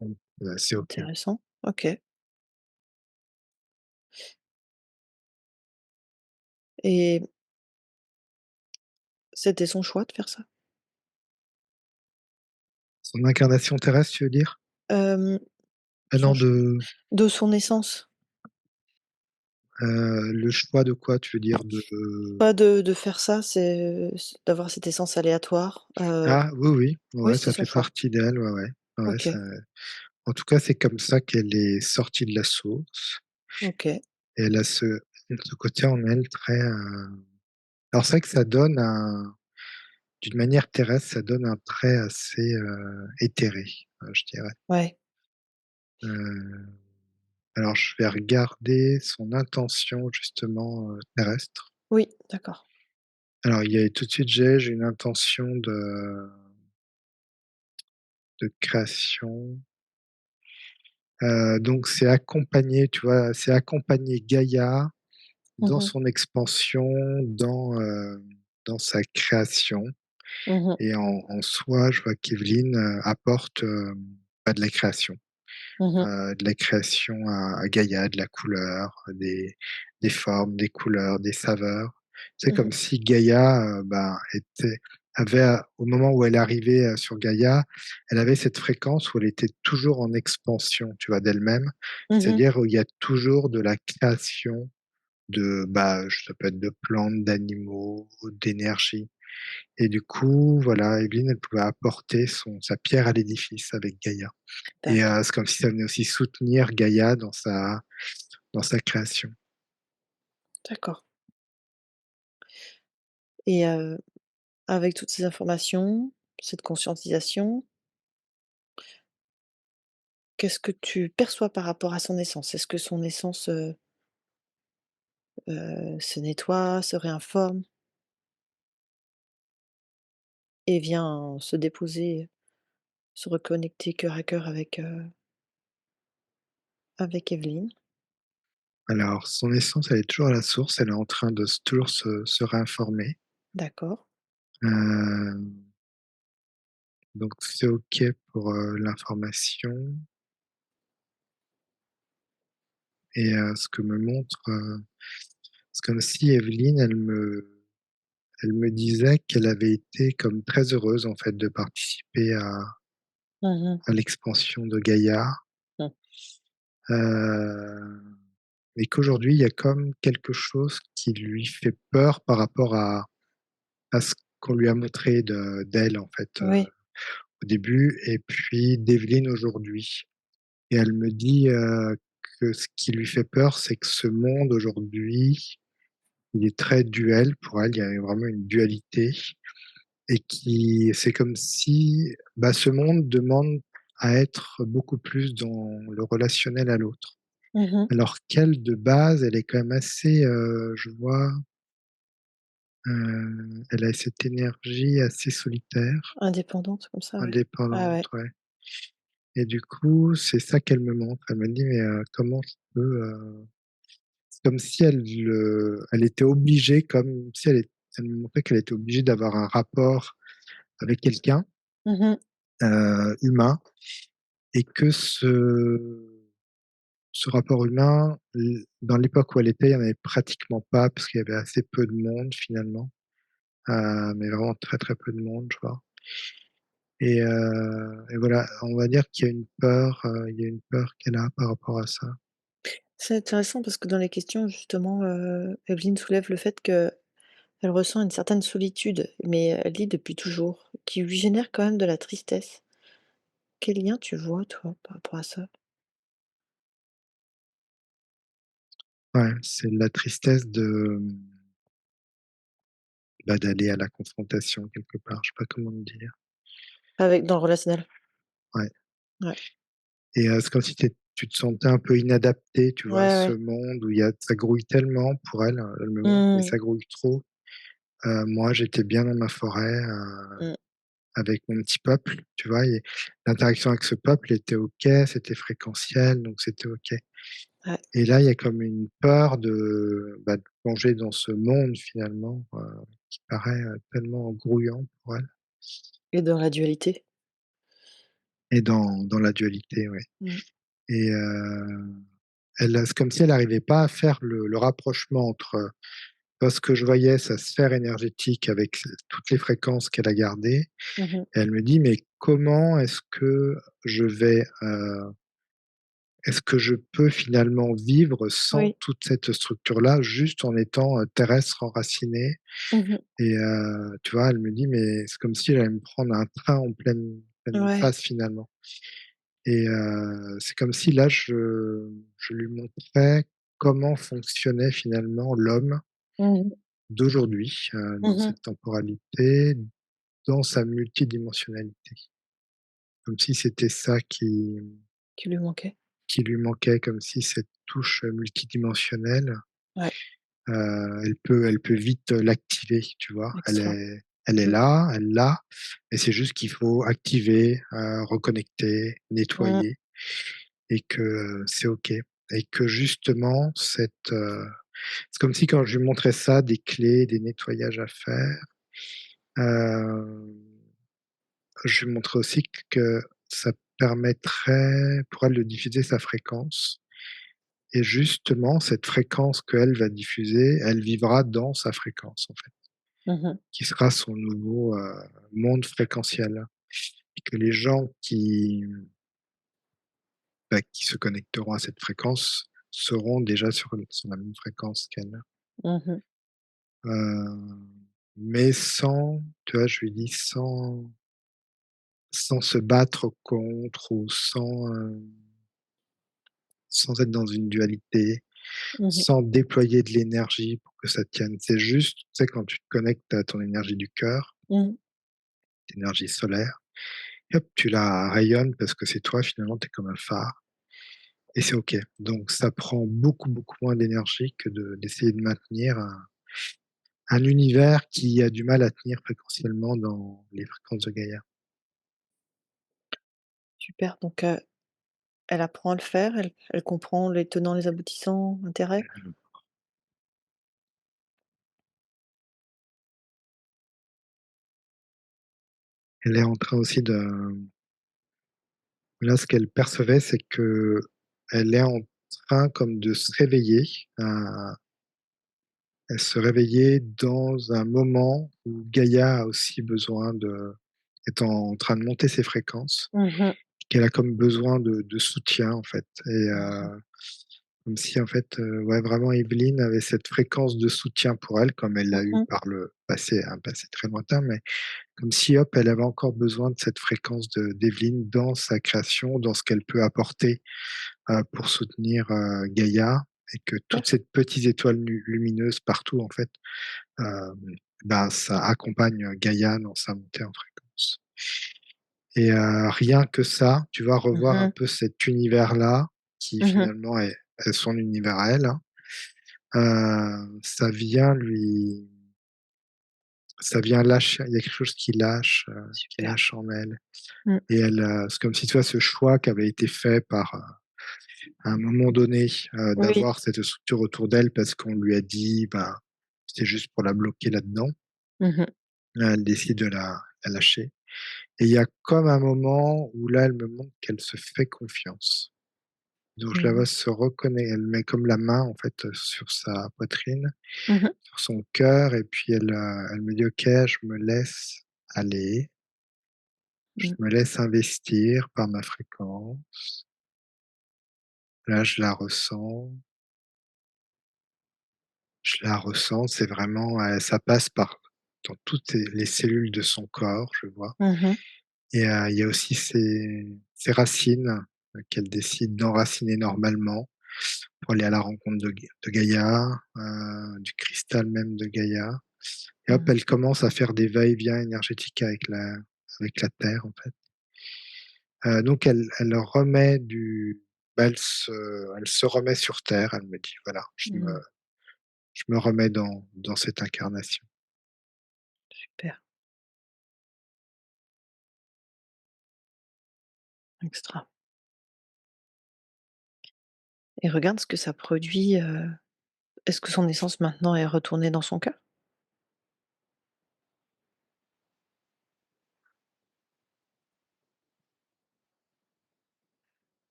donc c'est OK. intéressant. OK. Et c'était son choix de faire ça? Son incarnation terrestre, tu veux dire? Hem, Ah son non, ch de son naissance. le choix de quoi? Tu veux dire de Pas de faire ça, c'est d'avoir cette essence aléatoire, ah oui, oui, oui, ouais, c'est ça son fait choix. partie d'elle, ouais, ouais. Ouais, ouais, OK, ça en tout cas, c'est comme ça qu'elle est sortie de la source OK, et elle a ce côté en elle très, alors c'est vrai que ça donne un d'une manière terrestre, ça donne un trait assez, éthéré, je dirais. ouais, Heu, alors je vais regarder son intention justement, terrestre. oui, d'accord. Alors il y a tout de suite j'ai une intention de création, donc c'est accompagner, tu vois? C'est accompagner Gaïa Mmh dans mh. son expansion, dans sa création Mmh mh. et en soi, je vois qu'Evelyne, apporte, bah, Mmh mh. de la création à Gaïa, de la couleur, des formes, des couleurs, des saveurs. C'est Mmh comme mh. si Gaïa, ben, avait, au moment où elle arrivait, sur Gaïa, elle avait cette fréquence où elle était toujours en expansion, tu vois, d'elle-même. Mmh mh. C'est-à-dire où il y a toujours de la création de, bah, ça peut être de plantes, d'animaux, d'énergie et du coup, voilà, Evelyne, elle pouvait apporter sa pierre à l'édifice avec Gaïa. Et D'accord, c'est comme si ça venait aussi soutenir Gaïa dans sa création. d'accord et avec toutes ces informations, cette conscientisation, qu'est-ce que tu perçois par rapport à son essence? Est-ce que son essence, se nettoie, se réinforme et vient se déposer, se reconnecter cœur à cœur avec Evelyne? Alors son essence, elle est toujours à la source, elle est en train de toujours se réinformer. D'accord. Hem, donc c'est OK pour, l'information et ce que me montre, c'est comme si Evelyne, elle me disait qu'elle avait été comme très heureuse, en fait, de participer Mmh mh. à l'expansion de Gaïa, Mmh. heu et qu'aujourd'hui, il y a comme quelque chose qui lui fait peur par rapport à ce qu'on lui a montré d'elle, en fait, Oui. au début et puis d'Evelyne aujourd'hui et elle me dit, que ce qui lui fait peur, c'est que ce monde aujourd'hui, il est très duel pour elle, il y a vraiment une dualité et qui c'est comme si, bah, ce monde demande à être beaucoup plus dans le relationnel à l'autre. Mmh mh. Alors qu'elle, de base, elle est quand même assez, je vois, elle a cette énergie assez solitaire, Indépendante comme ça, ouais. Ah indépendante, ouais. ouais et du coup, c'est ça qu'elle me montre. Elle me dit: «Mais, comment je peux, c'est comme si elle était obligée, comme si elle me montrait qu'elle était obligée d'avoir un rapport avec quelqu'un, Mmh mh. humain et que ce rapport humain, dans l'époque où elle était, il y en avait pratiquement pas parce qu'il y avait assez peu de monde finalement, mais vraiment très, très peu de monde, je vois et voilà, on va dire qu'il y a une peur, il y a une peur qu'elle a par rapport à ça. C'est intéressant parce que dans les questions justement, Evelyne soulève le fait qu'elle ressent une certaine solitude, mais elle dit depuis toujours, qui lui génère quand même de la tristesse. Quel lien tu vois toi par rapport à ça? Ouais, c'est la tristesse bah, d'aller à la confrontation quelque part, je sais pas comment te dire. Avec dans le relationnel? Ouais Ouais. et c'est comme si tu te sentais un peu inadapté, tu vois, à Ouais, ce ouais. monde où il y a ça grouille tellement pour elle, elle me montre, mais Mmh. ça grouille trop. Moi, j'étais bien dans ma forêt, Mmh. avec mon petit peuple, tu vois? Et l'interaction avec ce peuple était OK, c'était fréquentiel, donc c'était OK. Ouais Et là, il y a comme une peur bah, de plonger dans ce monde finalement, qui paraît, tellement grouillant pour elle et dans la dualité. et dans la dualité, ouais Mmh. et c'est comme si elle n'arrivait pas à faire le rapprochement entre parce que je voyais sa sphère énergétique avec toutes les fréquences qu'elle a gardées Mmh. et elle me dit: «Mais comment est-ce que je vais, est-ce que je peux finalement vivre sans Oui. toute cette structure-là, juste en étant, terrestre enraciné?» Mmh. Et tu vois, elle me dit: «Mais c'est comme si elle allait me prendre un train en pleine Ouais. face finalement» et c'est comme si là je lui montrais comment fonctionnait finalement l'homme Mmh. d'aujourd'hui, dans Mmh. cette temporalité, dans sa multidimensionnalité. Comme si c'était ça Qui lui manquait. qui lui manquait, comme si cette touche multidimensionnelle, Ouais, elle peut vite l'activer, tu vois? extra. Elle est Mmh. là, elle l'a, mais c'est juste qu'il faut activer, reconnecter, Mmh. nettoyer et que c'est OK et que justement c'est comme si quand je lui montrais ça, des clés, des nettoyages à faire, hem, je lui montrais aussi que ça permettrait pour elle de diffuser sa fréquence et justement cette fréquence qu'elle va diffuser, elle vivra dans sa fréquence, en fait, Mmh. qui sera son nouveau, monde fréquentiel et que les gens qui se connecteront à cette fréquence seront déjà sur la même fréquence qu'elle. Mmh. Heu, mais sans, tu vois, je lui dis sans se battre contre ou sans être dans une dualité, Mmh. sans déployer de l'énergie pour que ça tienne. C'est juste, tu sais, quand tu te connectes à ton énergie du cœur, Mmh. énergie solaire, et hop, tu la rayonnes parce que c'est toi finalement, tu es comme un phare et c'est OK. Donc ça prend beaucoup, beaucoup moins d'énergie que d'essayer de maintenir un univers qui a du mal à tenir fréquentiellement dans les fréquences de Gaïa. Super, donc elle apprend à le faire, elle comprend les tenants, les aboutissants, intérêts? Elle est en train aussi de là, ce qu'elle percevait, c'est qu'elle est en train comme de se réveiller, elle se réveillait dans un moment où Gaïa a aussi besoin est en train de monter ses fréquences, Mmh. qu'elle a comme besoin de soutien, en fait et Mmh. comme si, en fait, ouais, vraiment Evelyne avait cette fréquence de soutien pour elle, comme elle l'a eu Mmh. par le passé, un passé très lointain, mais comme si, hop, elle avait encore besoin de cette fréquence d'Evelyne dans sa création, dans ce qu'elle peut apporter, pour soutenir, Gaïa et que toutes Super. ces petites étoiles lumineuses partout, en fait, hem, ben, ça accompagne Gaïa dans sa montée en fréquence et rien que ça, tu vois, revoir un Mmh. peu cet univers-là qui Mmh. finalement est son univers à elle, hein, ça vient lâcher, il y a quelque chose qui Super. lâche en elle Mmh. et elle, c'est comme si, tu vois, ce choix qui avait été fait par, à un moment donné, Oui. d'avoir cette structure autour d'elle parce qu'on lui a dit, ben, c'était juste pour la bloquer là-dedans. Mmh. Elle décide de la lâcher et il y a comme un moment où là, elle me montre qu'elle se fait confiance. Donc je la Mmh. vois se reconnai elle met comme la main, en fait, sur sa poitrine, Mmh. sur son cœur et puis elle me dit: «OK, je me laisse aller, je Mmh. me laisse investir par ma fréquence. Là, je la ressens, c'est vraiment, ça passe par dans toutes les cellules de son corps, je vois Mmh. et il y a aussi ses racines, qu'elle décide d'enraciner normalement pour aller à la rencontre de Gaïa, du cristal même de Gaïa et hop, Mmh. elle commence à faire des va-et-vient énergétiques avec la terre, en fait. Donc elle remet du bah, elle se remet sur terre, elle me dit: «Voilà, Mmh. je me remets dans cette incarnation». Super, extra, et regarde ce que ça produit, est-ce que son essence maintenant est retournée dans son cœur?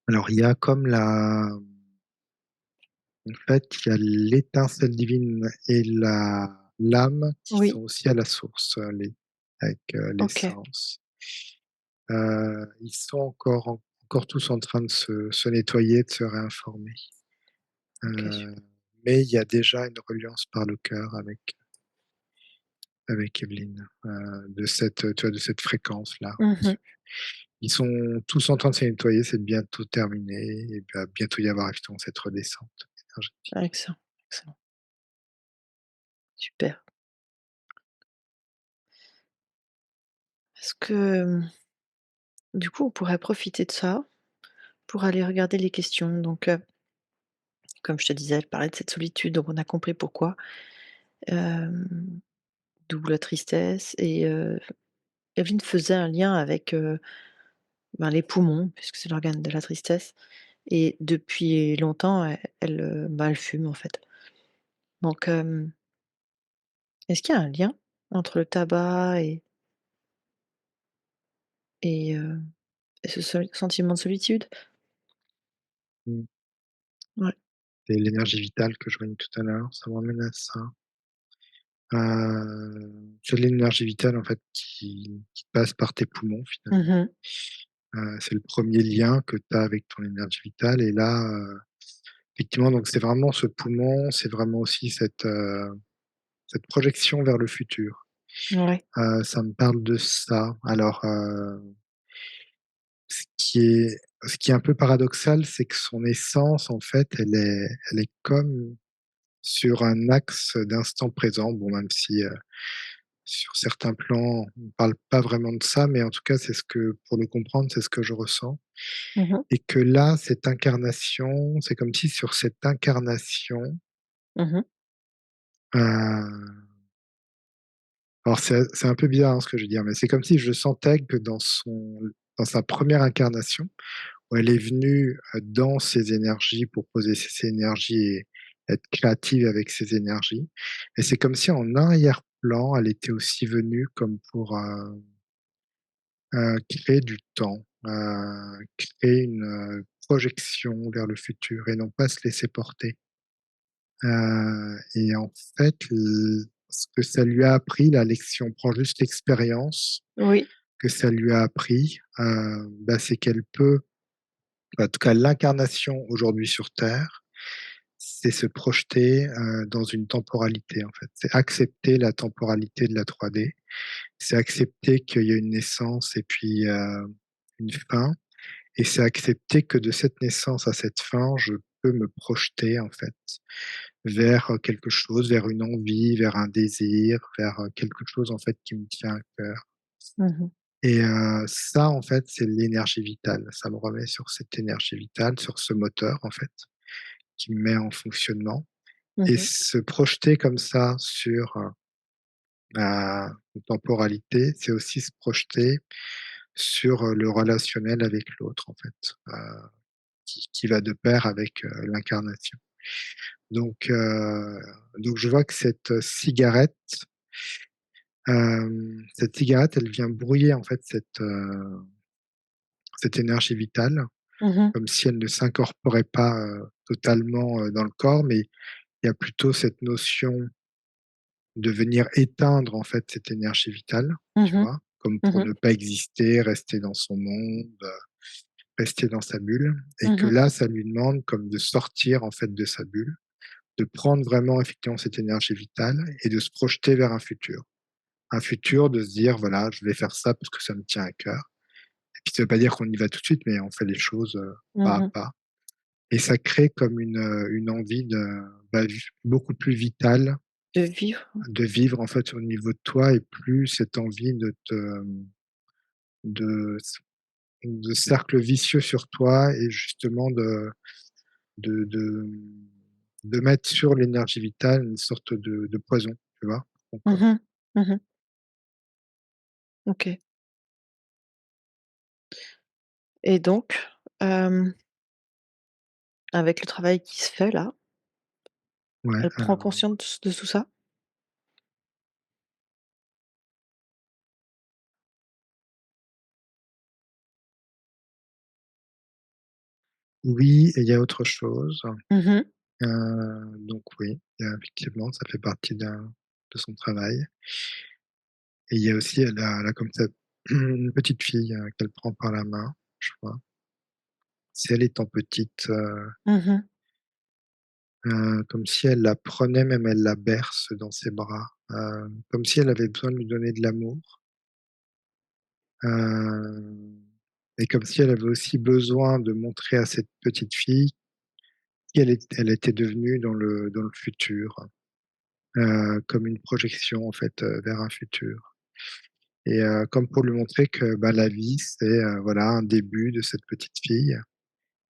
Alors il y a comme En fait, il y a l'étincelle divine et la l'âme qui sont Oui, aussi à la source, avec, OK, l'essence. Ils sont encore tous en train de se nettoyer, de se réinformer. OK, super. Heu, mais il y a déjà une reliance par le cœur avec Evelyne, de cette, tu vois, de cette fréquence-là. Mmh. Ils sont tous en train de se nettoyer, c'est bientôt terminé et il va bientôt y avoir effectivement cette redescente énergétique. Excellent, excellent, super. Est-ce que, du coup, on pourrait profiter de ça pour aller regarder les questions? Donc, comme je te disais, elle parlait de cette solitude, donc on a compris pourquoi, hem, d'où la tristesse et Evelyne faisait un lien avec, ben, les poumons, puisque c'est l'organe de la tristesse et depuis longtemps, bah, elle fume, en fait. Donc, est-ce qu'il y a un lien entre le tabac et heu et ce sentiment de solitude? Mmh. Ouais. C'est l'énergie vitale que je voyais tout à l'heure, ça me ramène à ça. C'est l'énergie vitale, en fait, qui passe par tes poumons, finalement. Mmh. C'est le premier lien que tu as avec ton énergie vitale et là, effectivement, donc c'est vraiment ce poumon, c'est vraiment aussi cette projection vers le futur. Ouais. Ça me parle de ça. Alors, ce qui est ce qui est un peu paradoxal, c'est que son essence, en fait, elle est comme sur un axe d'instant présent. Bon, même si, sur certains plans, on ne parle pas vraiment de ça, mais en tout cas, c'est ce que pour le comprendre, c'est ce que je ressens Mmh. et que là, cette incarnation, c'est comme si sur cette incarnation, Mmh. heu, alors c'est un peu bizarre, hein, ce que je veux dire, mais c'est comme si je sentais que dans sa première incarnation, où elle est venue, dans ses énergies pour poser ses énergies et être créative avec ses énergies et c'est comme si en arrière-plan, elle était aussi venue comme pour, créer du temps, créer une, projection vers le futur et non pas se laisser porter. Et en fait, ce que ça lui a appris, la leçon, on prend juste l'expérience Oui. que ça lui a appris, bah, c'est qu'elle peut, en tout cas l'incarnation aujourd'hui sur terre, c'est se projeter, dans une temporalité, en fait. C'est accepter la temporalité de la 3D, c'est accepter qu'il y a une naissance et puis, une fin. Et c'est accepter que de cette naissance à cette fin, je peux me projeter en fait vers, quelque chose, vers une envie, vers un désir, vers, quelque chose en fait qui me tient à cœur Mmh. et ça en fait, c'est l'énergie vitale. Ça me remet sur cette énergie vitale, sur ce moteur en fait, qui me met en fonctionnement et Mmh. se projeter comme ça sur, une temporalité, c'est aussi se projeter sur, le relationnel avec l'autre en fait, qui va de pair avec, l'incarnation. Donc donc je vois que cette cigarette, elle vient brouiller en fait cette énergie vitale, Mmh. comme si elle ne s'incorporait pas, totalement, dans le corps, mais il y a plutôt cette notion de venir éteindre en fait cette énergie vitale, tu Mmh. vois? Comme pour Mmh. ne pas exister, rester dans son monde, rester dans sa bulle et que Mmh. là, ça lui demande comme de sortir en fait de sa bulle, de prendre vraiment effectivement cette énergie vitale et de se projeter vers un futur. Un futur, de se dire: «Voilà, je vais faire ça parce que ça me tient à cœur» et puis ça veut pas dire qu'on y va tout de suite, mais on fait les choses, pas à Mmh. pas et ça crée comme une envie bah, beaucoup plus vitale De vivre. de vivre en fait au niveau de toi et plus cette envie de de cercle vicieux sur toi et justement de de de mettre sur l'énergie vitale une sorte de poison, tu vois? Pour ton corps. Mmh. Mmh. OK. Et donc, hem, avec le travail qui se fait là, Ouais, elle prend conscience de tout ça? oui et il y a autre chose, Mmh. Donc oui, effectivement, ça fait partie de son travail et il y a aussi elle a comme ça une petite fille, qu'elle prend par la main, je vois. Si elle étant petite, Mmh. comme si elle la prenait, même elle la berce dans ses bras, comme si elle avait besoin de lui donner de l'amour, heu et comme si elle avait aussi besoin de montrer à cette petite fille qui elle était devenue dans le futur, comme une projection en fait, vers un futur et comme pour lui montrer que, bah, la vie c'est, voilà un début de cette petite fille,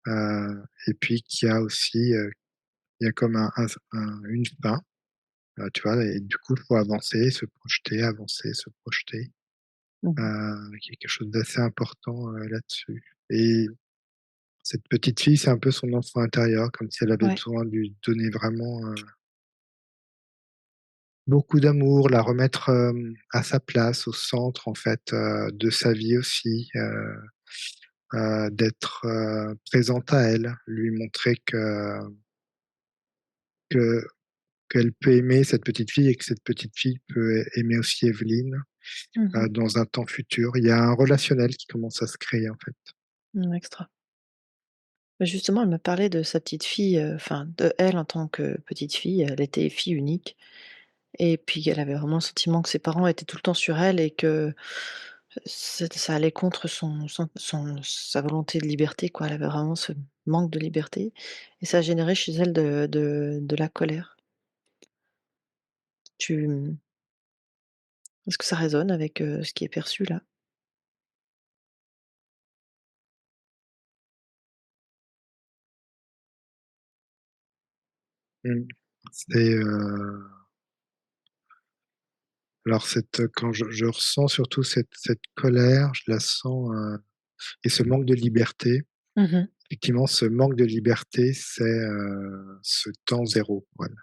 et puis qu'il y a aussi, il y a comme une fin, tu vois? Et du coup, il faut avancer, se projeter, Mmh. quelque chose d'assez important, là-dessus et cette petite fille, c'est un peu son enfant intérieur, comme si elle avait Ouais. besoin de lui donner vraiment, beaucoup d'amour, la remettre, à sa place, au centre en fait, de sa vie aussi, d'être, présente à elle, lui montrer que qu'elle peut aimer cette petite fille et que cette petite fille peut aimer aussi Evelyne, Mmh. dans un temps futur. Il y a un relationnel qui commence à se créer en fait. Mmh, extra. Bah, justement, elle me parlait de sa petite fille, enfin de elle en tant que petite fille, elle était fille unique et puis elle avait vraiment le sentiment que ses parents étaient tout le temps sur elle et que ça allait contre sa volonté de liberté, quoi. Elle avait vraiment ce manque de liberté et ça a généré chez elle de la colère. Est-ce que ça résonne avec, ce qui est perçu là? Mmh. C'est, alors quand je ressens surtout cette colère, je la sens, et ce manque de liberté. Mmh. Effectivement, ce manque de liberté, c'est, ce temps zéro pour elle.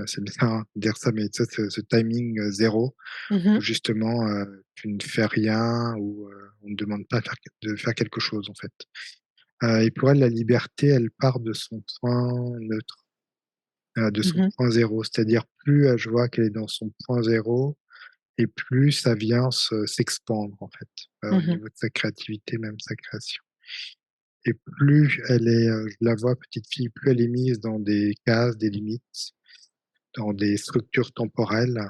C'est bizarre, hein, de dire ça, mais tu sais, ce timing, 0 où Mmh. justement, tu ne fais rien, où, on ne demande pas de faire quelque chose, en fait. Et pour elle, la liberté, elle part de son point neutre, de son Mmh. point zéro. C'est-à-dire plus, je vois qu'elle est dans son point zéro et plus ça vient s'expandre, en fait, au Mmh. niveau de sa créativité, même sa création. Et plus elle est, je la vois petite fille, plus elle est mise dans des cases, des limites, dans des structures temporelles,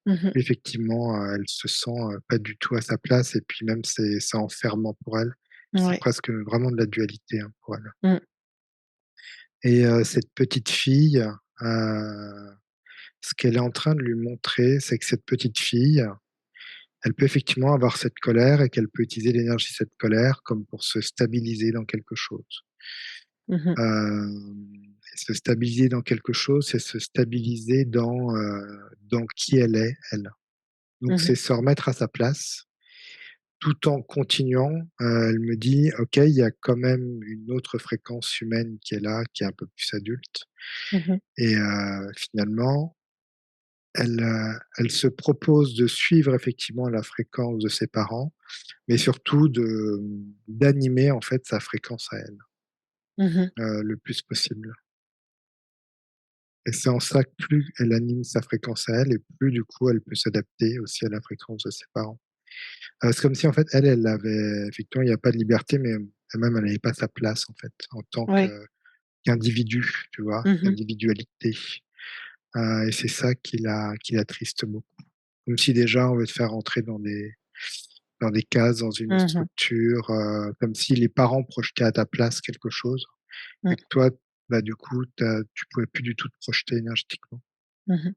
Mmh. plus effectivement, elle se sent, pas du tout à sa place et puis même c'est enfermant pour elle. C'est Ouais. presque vraiment de la dualité, hein, pour elle Mmh. et cette petite fille, ce qu'elle est en train de lui montrer, c'est que cette petite fille, elle peut effectivement avoir cette colère et qu'elle peut utiliser l'énergie de cette colère comme pour se stabiliser dans quelque chose. Mmh. Et se stabiliser dans quelque chose, c'est se stabiliser dans qui elle est, elle. Donc Mmh. c'est se remettre à sa place, tout en continuant, elle me dit: «OK, il y a quand même une autre fréquence humaine qui est là, qui est un peu plus adulte» Mmh. et finalement, elle se propose de suivre effectivement la fréquence de ses parents, mais surtout d'animer en fait sa fréquence à elle, Mmh. le plus possible. Et c'est en ça que plus elle anime sa fréquence à elle et plus du coup elle peut s'adapter aussi à la fréquence de ses parents. C'est comme si en fait elle avait effectivement il y a pas de liberté, mais elle-même elle n'avait pas sa place en fait en tant Ouais. qu'individu, tu vois? Mmh. D'individualité, et c'est ça qui l'attriste beaucoup. Comme si déjà on veut te faire rentrer dans des cases, dans une Mmh. structure, comme si les parents projetaient à ta place quelque chose et Mmh. que toi, bah, du coup tu pouvais plus du tout te projeter énergétiquement. Mmh.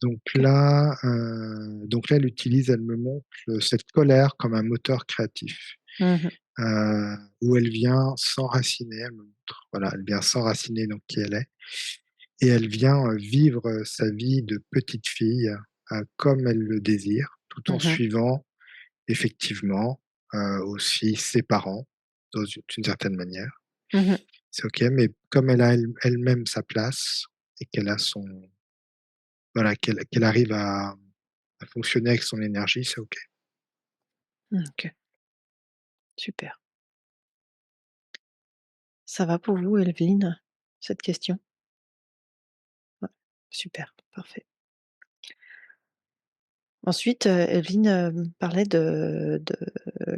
Donc OK. là, elle utilise, elle me montre cette colère comme un moteur créatif, Mmh. où elle vient s'enraciner, elle me montre, voilà, elle vient s'enraciner dans qui elle est et elle vient, vivre, sa vie de petite fille, comme elle le désire, tout en Mmh. suivant effectivement, aussi ses parents d'une certaine manière. Mmh. C'est OK, mais comme elle a elle-même sa place et qu'elle a son voilà, qu'elle arrive à fonctionner avec son énergie, c'est OK. Mmh, OK, super. Ça va pour vous, Evelyne? cette question? Ouais, super, parfait. Ensuite, Evelyne, parlait de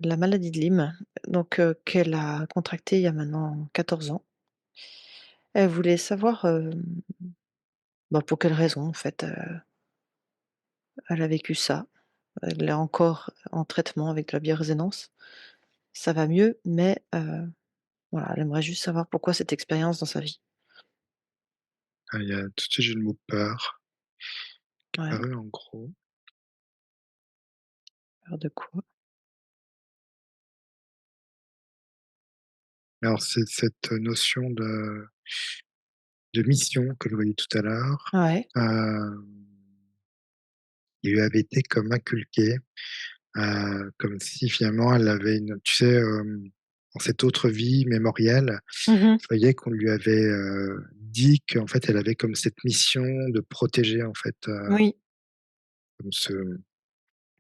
la maladie de Lyme, donc qu'elle a contractée il y a maintenant 14 ans. Elle voulait savoir, bah, pour quelle raison en fait, elle a vécu ça. Elle est encore en traitement avec de la biorésonance. Ça va mieux, mais voilà, elle aimerait juste savoir pourquoi cette expérience dans sa vie. Il y a tout de suite j'ai le mot peur qui est Ouais, apparu en gros. peur de quoi? Alors c'est cette notion de mission que je voyais tout à l'heure, Ouais. hem, qui lui avait été comme inculquée, comme si finalement elle avait une tu sais, dans cette autre vie mémorielle, Mmh. je voyais qu'on lui avait, dit qu'en fait elle avait comme cette mission de protéger en fait, Oui, comme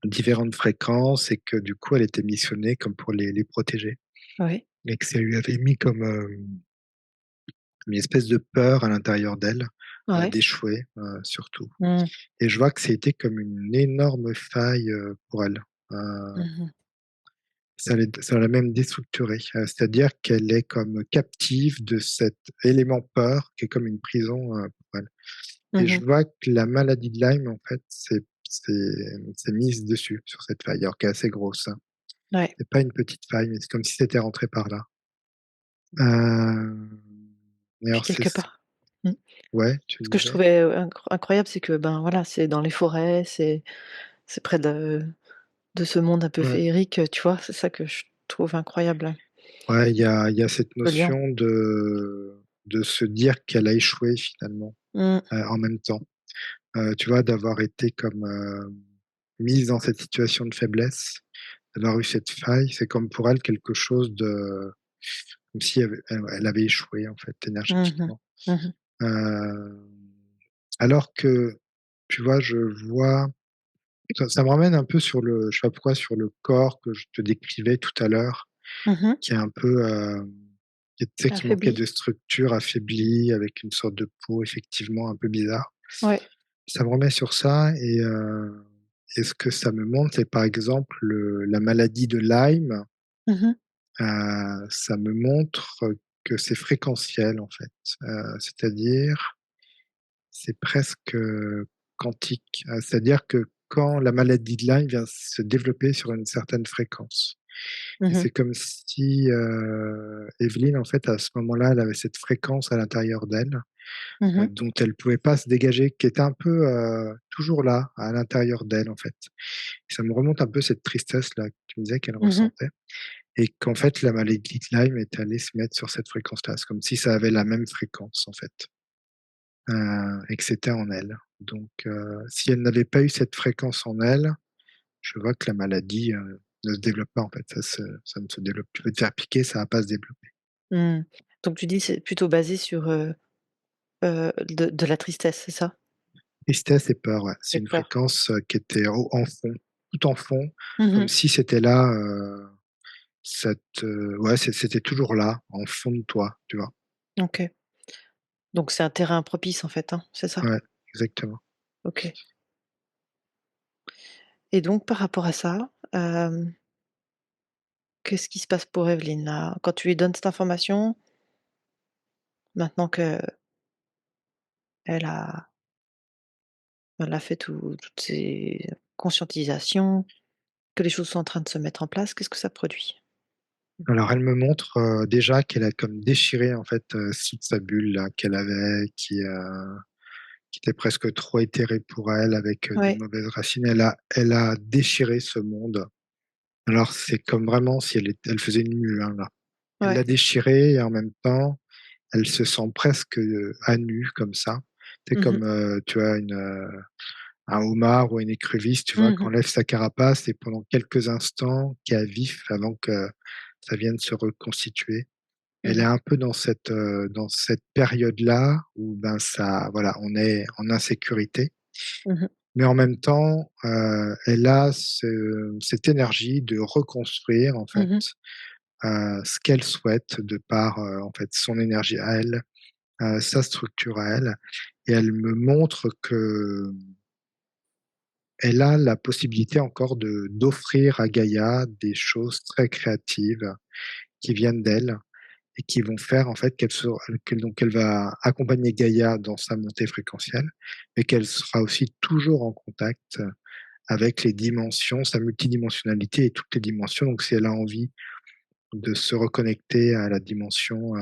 différentes fréquences et que du coup elle était missionnée comme pour les protéger ouais, et que ça lui avait mis comme, une espèce de peur à l'intérieur d'elle, ouais. d'échouer, surtout. Mmh. Et je vois que ça a été comme une énorme faille, pour elle. Heu, Mmh. ça l'a même déstructurée, c'est-à-dire qu'elle est comme captive de cet élément peur qui est comme une prison, pour elle. Et je Mmh. vois que la maladie de Lyme, en fait, c'est mise dessus, sur cette faille, alors qu'elle est assez grosse, hein. Ouais. C'est pas une petite faille, mais c'est comme si c'était rentré par là. Hem et Puis alors quelque part mmh, ouais, tu ce que je disais? trouvais, incroyable, c'est que, ben, voilà, c'est dans les forêts, c'est près de ce monde un peu Ouais. féerique, tu vois? C'est ça que je trouve incroyable, Ouais, il y a cette le lien. notion de se dire qu'elle a échoué finalement, Mmh. en même temps. Tu vois, d'avoir été comme, mise dans cette situation de faiblesse, d'avoir eu cette faille, c'est comme pour elle quelque chose de comme si elle avait échoué en fait Mmh mh. énergétiquement. Mmh. Hem, alors que, tu vois, je vois ça me ramène un peu sur le je sais pas pourquoi, sur le corps que je te décrivais tout à l'heure. Mmh. Qui est un peu, qui tu sais, qui manquait Affaibli. de structure, affaibli, avec une sorte de peau effectivement un peu bizarre. Ouais. Ça me remet sur ça et ce que ça me montre, c'est par exemple, la maladie de Lyme, Mmh. ça me montre que c'est fréquentiel en fait. C'est-à-dire, c'est presque, quantique. C'est-à-dire que quand la maladie de Lyme vient se développer sur une certaine fréquence. Et Mmh. c'est comme si, Evelyne, en fait, à ce moment-là, elle avait cette fréquence à l'intérieur d'elle, Mmh. dont elle pouvait pas se dégager, qui était un peu, toujours là, à l'intérieur d'elle, en fait. Ça me remonte un peu cette tristesse-là que tu me disais qu'elle Mmh. ressentait et qu'en fait, la maladie de Lyme est allée se mettre sur cette fréquence-là. C'est comme si ça avait la même fréquence, en fait, et que c'était en elle. Donc, si elle n'avait pas eu cette fréquence en elle, je vois que la maladie, ne se développe pas, en fait. Ça ne se développe tu peux te faire piquer, ça va pas se développer. Mmh. Donc tu dis c'est plutôt basé sur, de la tristesse, c'est ça? Tristesse et peur, ouais. C'est Et une peur. fréquence, qui était au en fond, tout en fond, comme Mmh. si c'était là, ouais, c'était toujours là, en fond de toi, tu vois? OK. Donc c'est un terrain propice en fait, hein, c'est ça? Ouais, exactement. OK. Et donc par rapport à ça, qu'est-ce qui se passe pour Evelyne là? Quand tu lui donnes cette information, maintenant qu'elle a elle a fait toutes ces conscientisations, que les choses sont en train de se mettre en place, qu'est-ce que ça produit? Alors elle me montre, déjà qu'elle a comme déchiré, en fait, toute sa bulle là qu'elle avait, qui était presque trop éthérée pour elle avec, de Ouais, mauvaises racines. Elle a déchiré ce monde. Alors c'est comme vraiment si elle faisait une mue, hein, là. Elle l'a ouais. déchiré et en même temps, elle se sent presque, à nu comme ça. C'est Mmh mh. comme, tu as un homard ou une écrevisse, tu vois, qui Mmh. enlève sa carapace et pendant quelques instants, qui est à vif avant que ça vienne se reconstituer. Elle est Mmh. un peu dans cette période-là où, ben, ça voilà, on est en insécurité, Mmh. mais en même temps, elle a cette énergie de reconstruire, en fait, Mmh. ce qu'elle souhaite de par, en fait, son énergie à elle. sa structure à elle et elle me montre qu'elle a la possibilité encore de d'offrir à Gaïa des choses très créatives qui viennent d'elle et qui vont faire en fait qu'elle va accompagner Gaïa dans sa montée fréquentielle, mais qu'elle sera aussi toujours en contact avec les dimensions, sa multidimensionnalité et toutes les dimensions. Donc si elle a envie de se reconnecter à la dimension,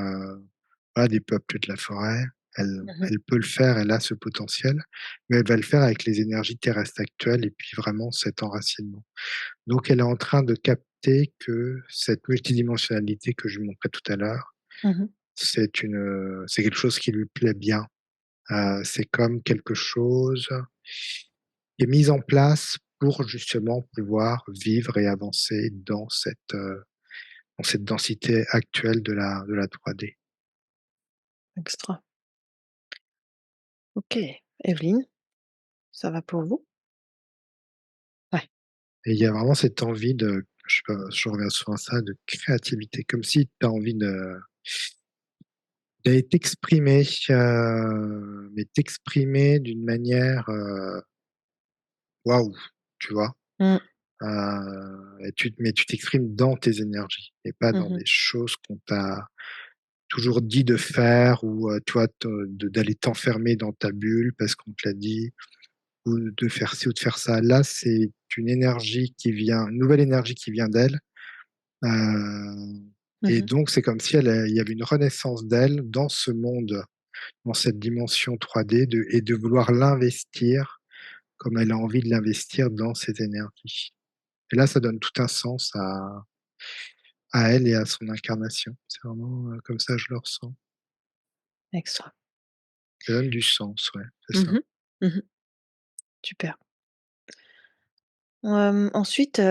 voilà, des peuples de la forêt, Mmh. elle peut le faire, elle a ce potentiel, mais elle va le faire avec les énergies terrestres actuelles et puis vraiment cet enracinement. Donc elle est en train de capter que cette multidimensionnalité que je lui montrais tout à l'heure, Mmh. c'est quelque chose qui lui plaît bien. C'est comme quelque chose qui est mis en place pour justement pouvoir vivre et avancer dans cette densité actuelle de la 3D. Extra. OK. Evelyne, ça va pour vous? Ouais. Et il y a vraiment cette envie de je sais pas, je reviens souvent à ça, de créativité, comme si tu as envie d'aller t'exprimer, mais t'exprimer d'une manière, waouh, tu vois? Mmh. Et tu t'exprimes dans tes énergies et pas dans Mmh. des choses qu'on t'a toujours dit de faire ou, tu vois, d'aller t'enfermer dans ta bulle parce qu'on te l'a dit ou de faire ci ou de faire ça. Là, c'est une nouvelle énergie qui vient d'elle, heu et Mmh. donc c'est comme si il y avait une renaissance d'elle dans ce monde, dans cette dimension 3D et de vouloir l'investir comme elle a envie de l'investir dans cette énergie. Et là, ça donne tout un sens à elle et à son incarnation. C'est vraiment, comme ça je le ressens. Extra. Ça donne du sens, ouais, c'est ça. Mmh. Mmh. Super. Ensuite,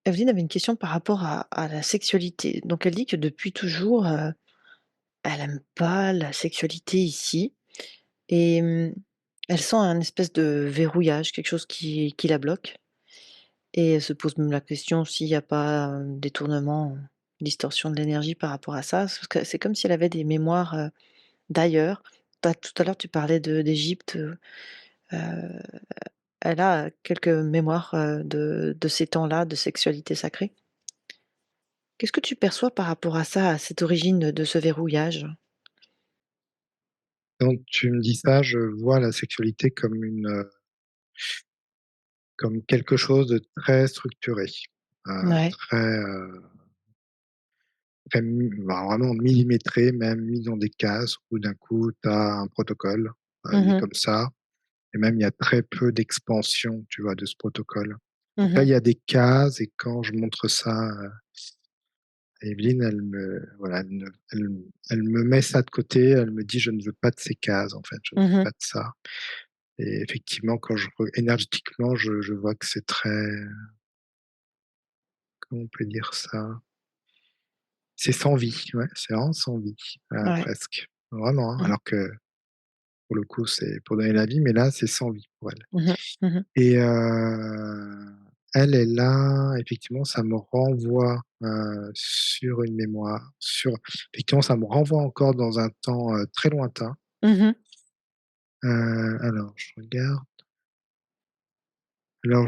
Evelyne avait une question par rapport à la sexualité. Donc elle dit que depuis toujours, elle aime pas la sexualité ici et elle sent un espèce de verrouillage, quelque chose qui la bloque et elle se pose même la question s'il y a pas, détournement, distorsion de l'énergie par rapport à ça. Parce que c'est comme si elle avait des mémoires, d'ailleurs. Tout à l'heure tu parlais d'Égypte, elle a quelques mémoires, de ces temps-là, de sexualité sacrée. Qu'est-ce que tu perçois par rapport à ça, à cette origine de ce verrouillage? Quand tu me dis ça, je vois la sexualité comme comme quelque chose de très structuré, Ouais. très, très vraiment millimétré, même mis dans des cases où d'un coup tu as un protocole, il est Mmh. comme ça et même il y a très peu d'expansion, tu vois, de ce protocole. Donc là, Mmh. il y a des cases et quand je montre ça, Evelyne, elle me voilà, elle me met ça de côté, elle me dit: «Je ne veux pas de ces cases, en fait, je ne veux Mmh. pas de ça» et effectivement, quand énergétiquement, je vois que c'est très comment on peut dire ça? C'est sans vie, ouais, c'est vraiment sans vie, Ouais. presque. Vraiment, hein, Mmh. alors que pour le coup, c'est pour donner la vie, mais là, c'est sans vie pour elle Mmh. Mmh. et elle est là, effectivement, ça me renvoie, sur une mémoire, effectivement, ça me renvoie encore dans un temps, très lointain. Mmh. Alors je regarde, alors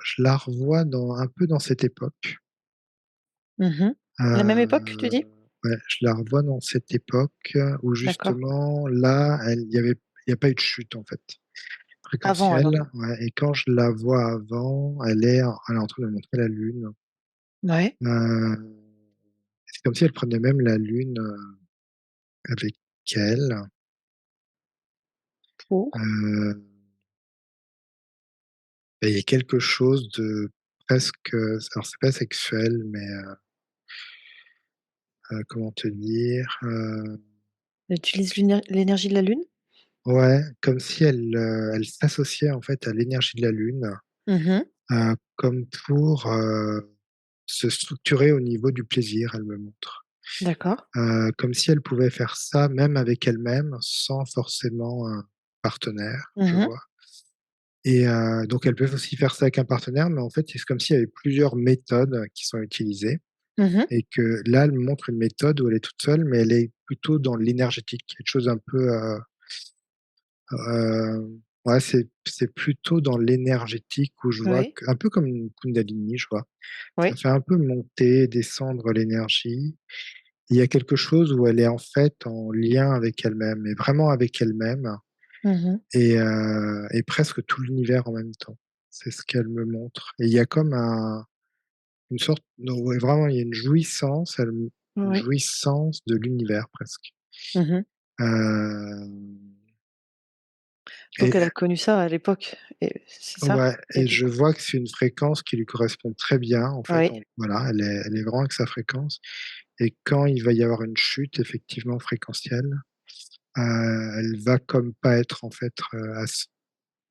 je la revois un peu dans cette époque, Mmh. La même époque, tu heu, dis? ouais, je la revois dans cette époque où D'accord. justement là, il y a pas eu de chute en fait, Avant alors? fréquentielle, ouais et quand je la vois avant, elle est en train de me montrer la lune, Ouais. heu, c'est comme si elle prenait même la lune, avec elle, Pour? heu et il y a quelque chose de presque, alors c'est pas sexuel mais comment te dire? Elle utilise l'énergie de la lune? Ouais, comme si elle s'associait en fait à l'énergie de la lune, Mmh. comme pour, se structurer au niveau du plaisir, elle me montre. D'accord. Comme si elle pouvait faire ça même avec elle-même, sans forcément un partenaire, je Mmh. vois et donc elle peut aussi faire ça avec un partenaire, mais en fait, c'est comme s'il y avait plusieurs méthodes qui sont utilisées Mmh. et que là, elle me montre une méthode où elle est toute seule, mais elle est plutôt dans l'énergétique, quelque chose un peu, ouais, c'est plutôt dans l'énergétique où je vois Oui, que un peu comme une kundalini, je vois. Ça oui. fait un peu monter, descendre l'énergie. Il y a quelque chose où elle est en fait en lien avec elle-même, et vraiment avec elle-même Mmh. et presque tout l'univers en même temps. C'est ce qu'elle me montre, et il y a comme une sorte non, ouais, vraiment, il y a une Oui. jouissance de l'univers presque. Mmh. Hem Donc et elle a connu ça à l'époque et c'est ça? ouais, Et et du je coup vois que c'est une fréquence qui lui correspond très bien en fait, oui. on voilà, elle est vraiment avec sa fréquence, et quand il va y avoir une chute effectivement fréquentielle, elle va comme pas être en fait, à ce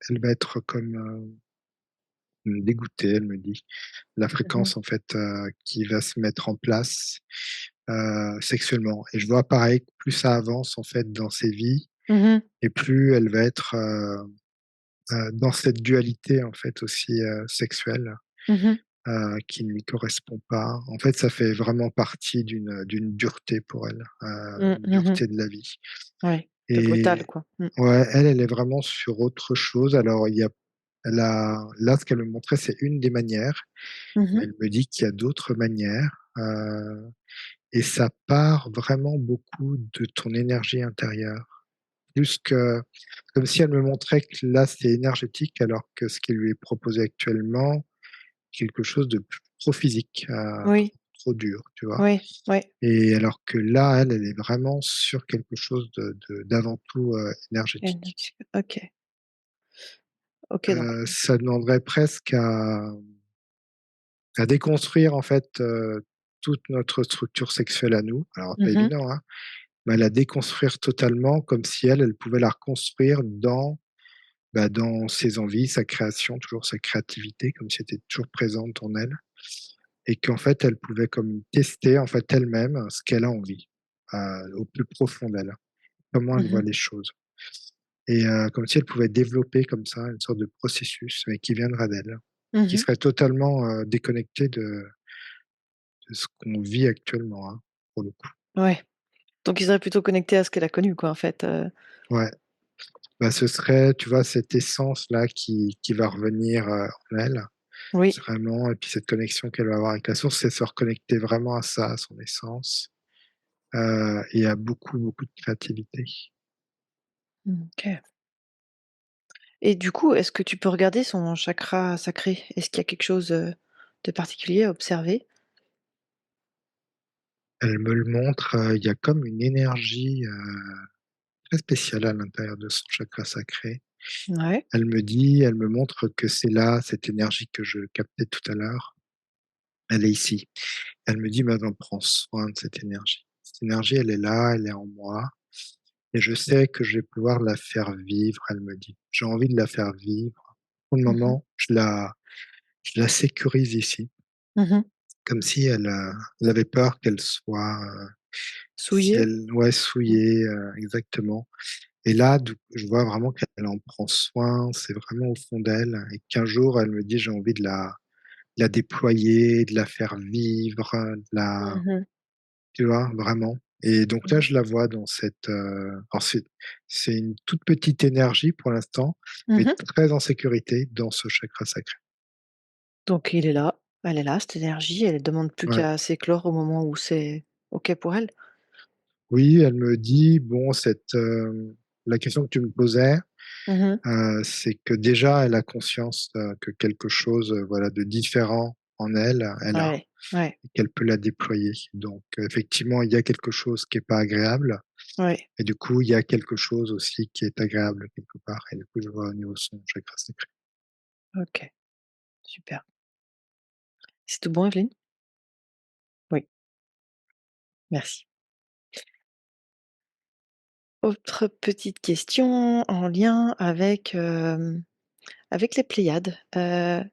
elle va être comme, dégoûtée, elle me dit. La Mmh. fréquence en fait, qui va se mettre en place, sexuellement, et je vois pareil, plus ça avance en fait dans ses vies, Mmh. et plus elle va être, dans cette dualité en fait aussi, sexuelle, Mmh. qui ne lui correspond pas. En fait, ça fait vraiment partie d'une dureté pour elle, Mmh. une Mmh. dureté de la vie, Ouais, de brutal et quoi. Mmh. ouais, elle est vraiment sur autre chose. Alors il y a elle a là, ce qu'elle me montrait, c'est une des manières, mais Mmh. elle me dit qu'il y a d'autres manières, et ça part vraiment beaucoup de ton énergie intérieure. Plus que comme si elle me montrait que là, c'est énergétique, alors que ce qui lui est proposé actuellement, quelque chose de trop physique, Oui, trop dur, tu vois? oui, oui. Et alors que là, elle est vraiment sur quelque chose de d'avant tout, énergétique. Énergie. OK. OK donc Ça demanderait presque à déconstruire en fait, toute notre structure sexuelle à nous. Alors pas mmh. évident, hein, mais à la déconstruire totalement, comme si elle pouvait la reconstruire dans, bah, dans ses envies, sa création, toujours sa créativité, comme si elle était toujours présente en elle, et qu'en fait, elle pouvait comme tester en fait elle-même ce qu'elle a envie, au plus profond d'elle, comment elle voit Mmh. les choses, et comme si elle pouvait développer comme ça une sorte de processus, mais qui viendra d'elle, qui Mmh. serait totalement, déconnecté de ce qu'on vit actuellement, hein, pour le coup. Ouais. Donc il serait plutôt connecté à ce qu'elle a connu quoi en fait. Ouais, bah, ce serait, tu vois, cette essence-là qui va revenir, en elle. Oui. C'est vraiment, et puis cette connexion qu'elle va avoir avec la source, c'est se reconnecter vraiment à ça, à son essence, et à beaucoup, beaucoup de créativité. Mmh, OK. Et du coup, est-ce que tu peux regarder son chakra sacré? Est-ce qu'il y a quelque chose, de particulier à observer? Elle me le montre, il y a comme une énergie, très spéciale à l'intérieur de son chakra sacré. Ouais. Elle me montre que c'est là, cette énergie que je captais tout à l'heure, elle est ici. Elle me dit: «Maintenant, prends soin de cette énergie. Cette énergie, elle est là, elle est en moi, et je sais que je vais pouvoir la faire vivre», elle me dit. «J'ai envie de la faire vivre. Pour le Mmh mh. moment, je la sécurise ici», Mmh. comme si elle avait peur qu'elle soit, si Souillé? elle ouais, Mmh. souillée, exactement, et là, du je vois vraiment qu'elle en prend soin, c'est vraiment au fond d'elle, et qu'un jour, elle me dit: «J'ai envie de la déployer, de la faire vivre, de la» Mmh. Tu vois? Vraiment, et donc là, Mmh. je la vois dans cette, alors c'est une toute petite énergie pour l'instant, mais Mmh. très en sécurité dans ce chakra sacré. Donc il est là, elle est là, cette énergie, elle demande plus Ouais. qu'à s'éclore au moment où c'est OK pour elle? Oui, elle me dit: «Bon, la question que tu me posais, Mmh mh. c'est que déjà elle a conscience, que quelque chose, voilà, de différent en elle, elle a, Ouais, ouais, et qu'elle peut la déployer. Donc effectivement, il y a quelque chose qui est pas agréable, ouais. et du coup, il y a quelque chose aussi qui est agréable quelque part, et du coup, je vois au niveau de son chakra sacré. OK, super. C'est tout bon, Evelyne? Oui, merci. Autre petite question en lien avec les Pléiades. Elle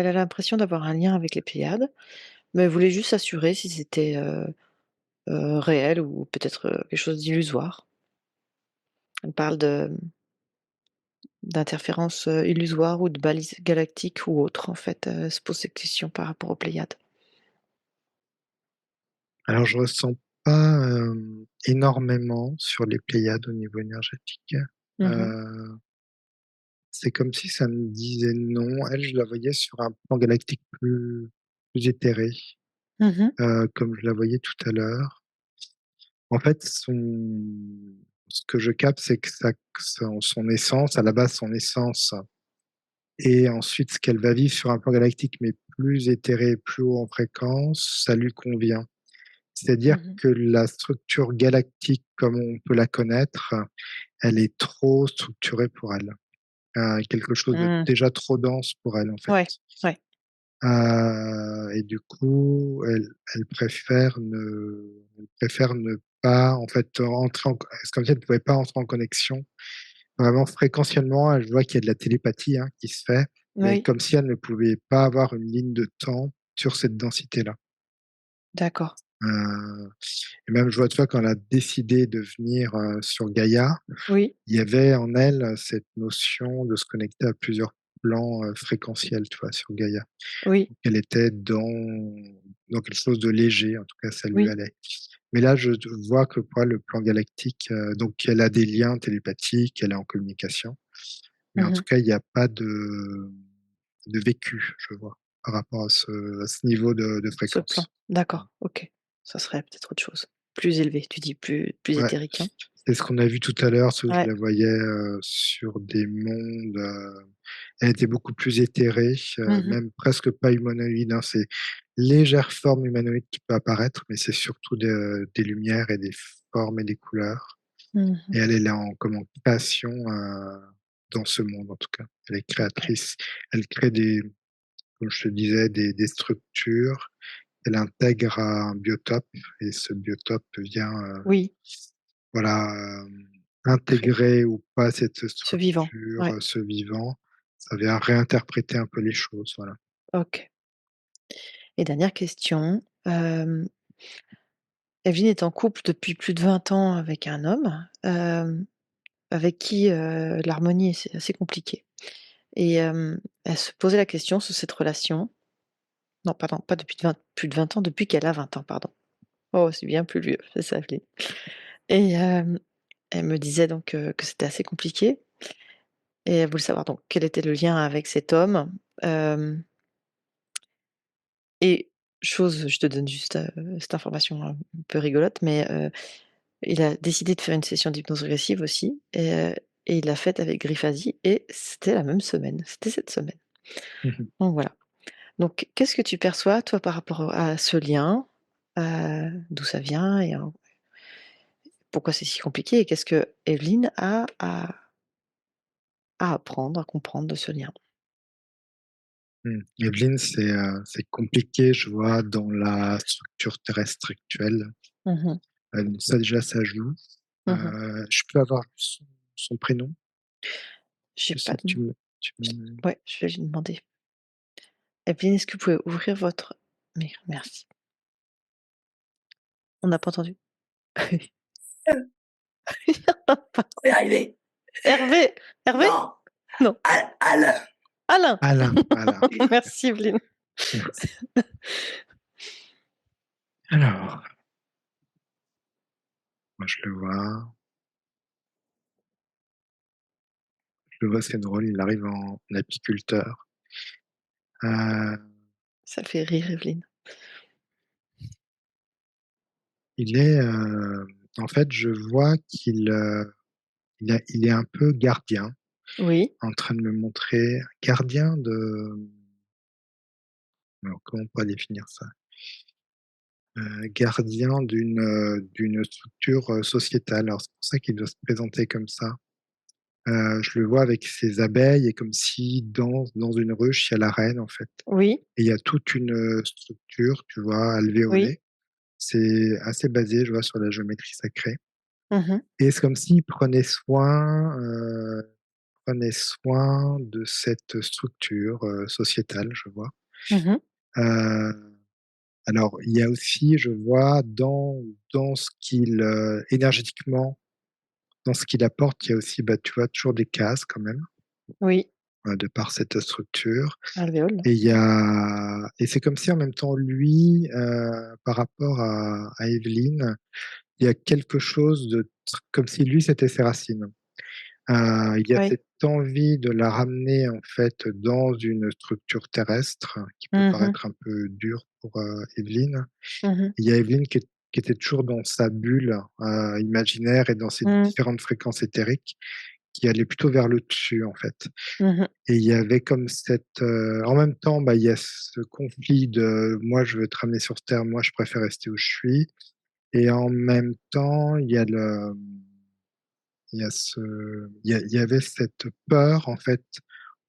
a l'impression d'avoir un lien avec les Pléiades, mais elle voulait juste s'assurer si c'était, réel ou peut-être, quelque chose d'illusoire. Elle parle d'interférences, illusoires ou de balises galactiques ou autres en fait, elle se pose cette question par rapport aux Pléiades. Alors je ressens pas, énormément sur les Pléiades au niveau énergétique. Mmh. Heu, c'est comme si ça me disait non. Elle, je la voyais sur un plan galactique plus éthéré, Mmh. comme je la voyais tout à l'heure. En fait, ce que je capte, c'est que son essence, à la base, son essence et ensuite ce qu'elle va vivre sur un plan galactique, mais plus éthéré, plus haut en fréquence, ça lui convient. C'est-à-dire Mmh. que la structure galactique comme on peut la connaître, elle est trop structurée pour elle. Quelque chose de Mmh. déjà trop dense pour elle, en fait. Ouais, ouais. Et du coup, elle préfère ne pas, en fait, entrer en c'est comme si elle ne pouvait pas entrer en connexion. Vraiment fréquentiellement, je vois qu'il y a de la télépathie, hein, qui se fait, mais Oui, comme si elle ne pouvait pas avoir une ligne de temps sur cette densité-là. d'accord. Heu et même je vois, tu vois, quand elle a décidé de venir, sur Gaïa, Oui, il y avait en elle, cette notion de se connecter à plusieurs plans, fréquentiels, tu vois, sur Gaïa. oui, Elle était dans quelque chose de léger, en tout cas ça lui oui. allait. Mais là, je vois que pour elle, le plan galactique, donc elle a des liens télépathiques, elle est en communication, mais en tout Mmh. cas, il y a pas de vécu, je vois, par rapport à ce niveau de Ce plan. fréquence. D'accord, OK. Ça serait peut-être autre chose. Plus élevé, tu dis plus Ouais, éthérique, hein? c'est ce qu'on a vu tout à l'heure, parce que je Ouais. la voyais, sur des mondes, elle était beaucoup plus éthérée, Mmh. même presque pas humanoïde, hein. C'est légère forme humanoïde qui peut apparaître, mais c'est surtout des lumières et des formes et des couleurs et Mmh. elle, elle est en création, dans ce monde, en tout cas. Elle est OK. créatrice. Elle crée comme je te disais, des structures. Elle intègre un biotope et ce biotope vient, Oui, voilà, créer intégrer ou pas cette ce vivant. structure, Ouais, ce vivant, ça vient réinterpréter un peu les choses, voilà. OK. Et dernière question, Evelyne est en couple depuis plus de 20 ans avec un homme, avec qui, l'harmonie est assez compliquée et elle se posait la question sur cette relation. Non, pardon, pas depuis plus de 20 ans, depuis qu'elle a 20 ans, pardon. Oh, c'est bien plus vieux, c'est ça, Evelyne. Et elle me disait donc que c'était assez compliqué et elle voulait savoir donc quel était le lien avec cet homme, hem et chose je te donne juste, cette information un peu rigolote, mais il a décidé de faire une session d'hypnose régressive aussi et il l'a faite avec Grifasi et c'était la même semaine, c'était cette semaine. Mmh mh. Donc voilà. Donc qu'est-ce que tu perçois toi par rapport à ce lien? D'où ça vient et pourquoi c'est si compliqué et qu'est-ce que Evelyne a à apprendre, à comprendre de ce lien? Mmh. Evelyne, c'est compliqué, je vois, dans la structure terrestre actuelle. Mmh mh. Ça déjà, ça joue. Mmh. Je peux avoir son prénom? J'ai Je pas sais que de tu me ouais, je vais lui demander. Evelyne, est-ce que vous pouvez ouvrir votre merci. On n'a pas entendu. On va y arriver. Hervé! Hervé? Non, Non, Alain. Alain! Alain, voilà. Merci Evelyne. Merci. Alors, moi je le vois, c'est drôle, il arrive en apiculteur. Heu, Ça le fait rire Evelyne. il est, en fait, je vois il est un peu gardien, Oui, en train de me montrer gardien alors comment on pourrait définir ça? Gardien d'une structure, sociétale. Alors c'est pour ça qu'il doit se présenter comme ça. Je le vois avec ses abeilles et comme si dans une ruche, il y a la reine, en fait oui, et il y a toute une, structure, tu vois, oui. alvéolée. C'est assez basé, je vois, sur la géométrie sacrée Mmh mh. et c'est comme s'il prenait soin de cette structure, sociétale, je vois. Mmh mh. Heu, alors il y a aussi, je vois, dans ce qu'il, énergétiquement, dans ce qu'il apporte, il y a aussi, bah, tu vois, toujours des cases quand même. Oui. de par cette structure. Alvéole. Et c'est comme si en même temps lui, par rapport à Evelyne, il y a quelque chose de comme si lui c'était ses racines. Il y a Oui. cette envie de la ramener en fait dans une structure terrestre qui peut Mmh mh. paraître un peu dure pour, Evelyne. Mmh. Il y a Evelyne qui était toujours dans sa bulle, imaginaire et dans ses Mmh. différentes fréquences éthériques qui allaient plutôt vers le dessus en fait. Mmh. Et il y avait comme cette, en même temps, bah, il y a ce conflit de: «Moi, je veux te ramener sur terre, moi, je préfère rester où je suis» et en même temps, il y avait cette peur, en fait,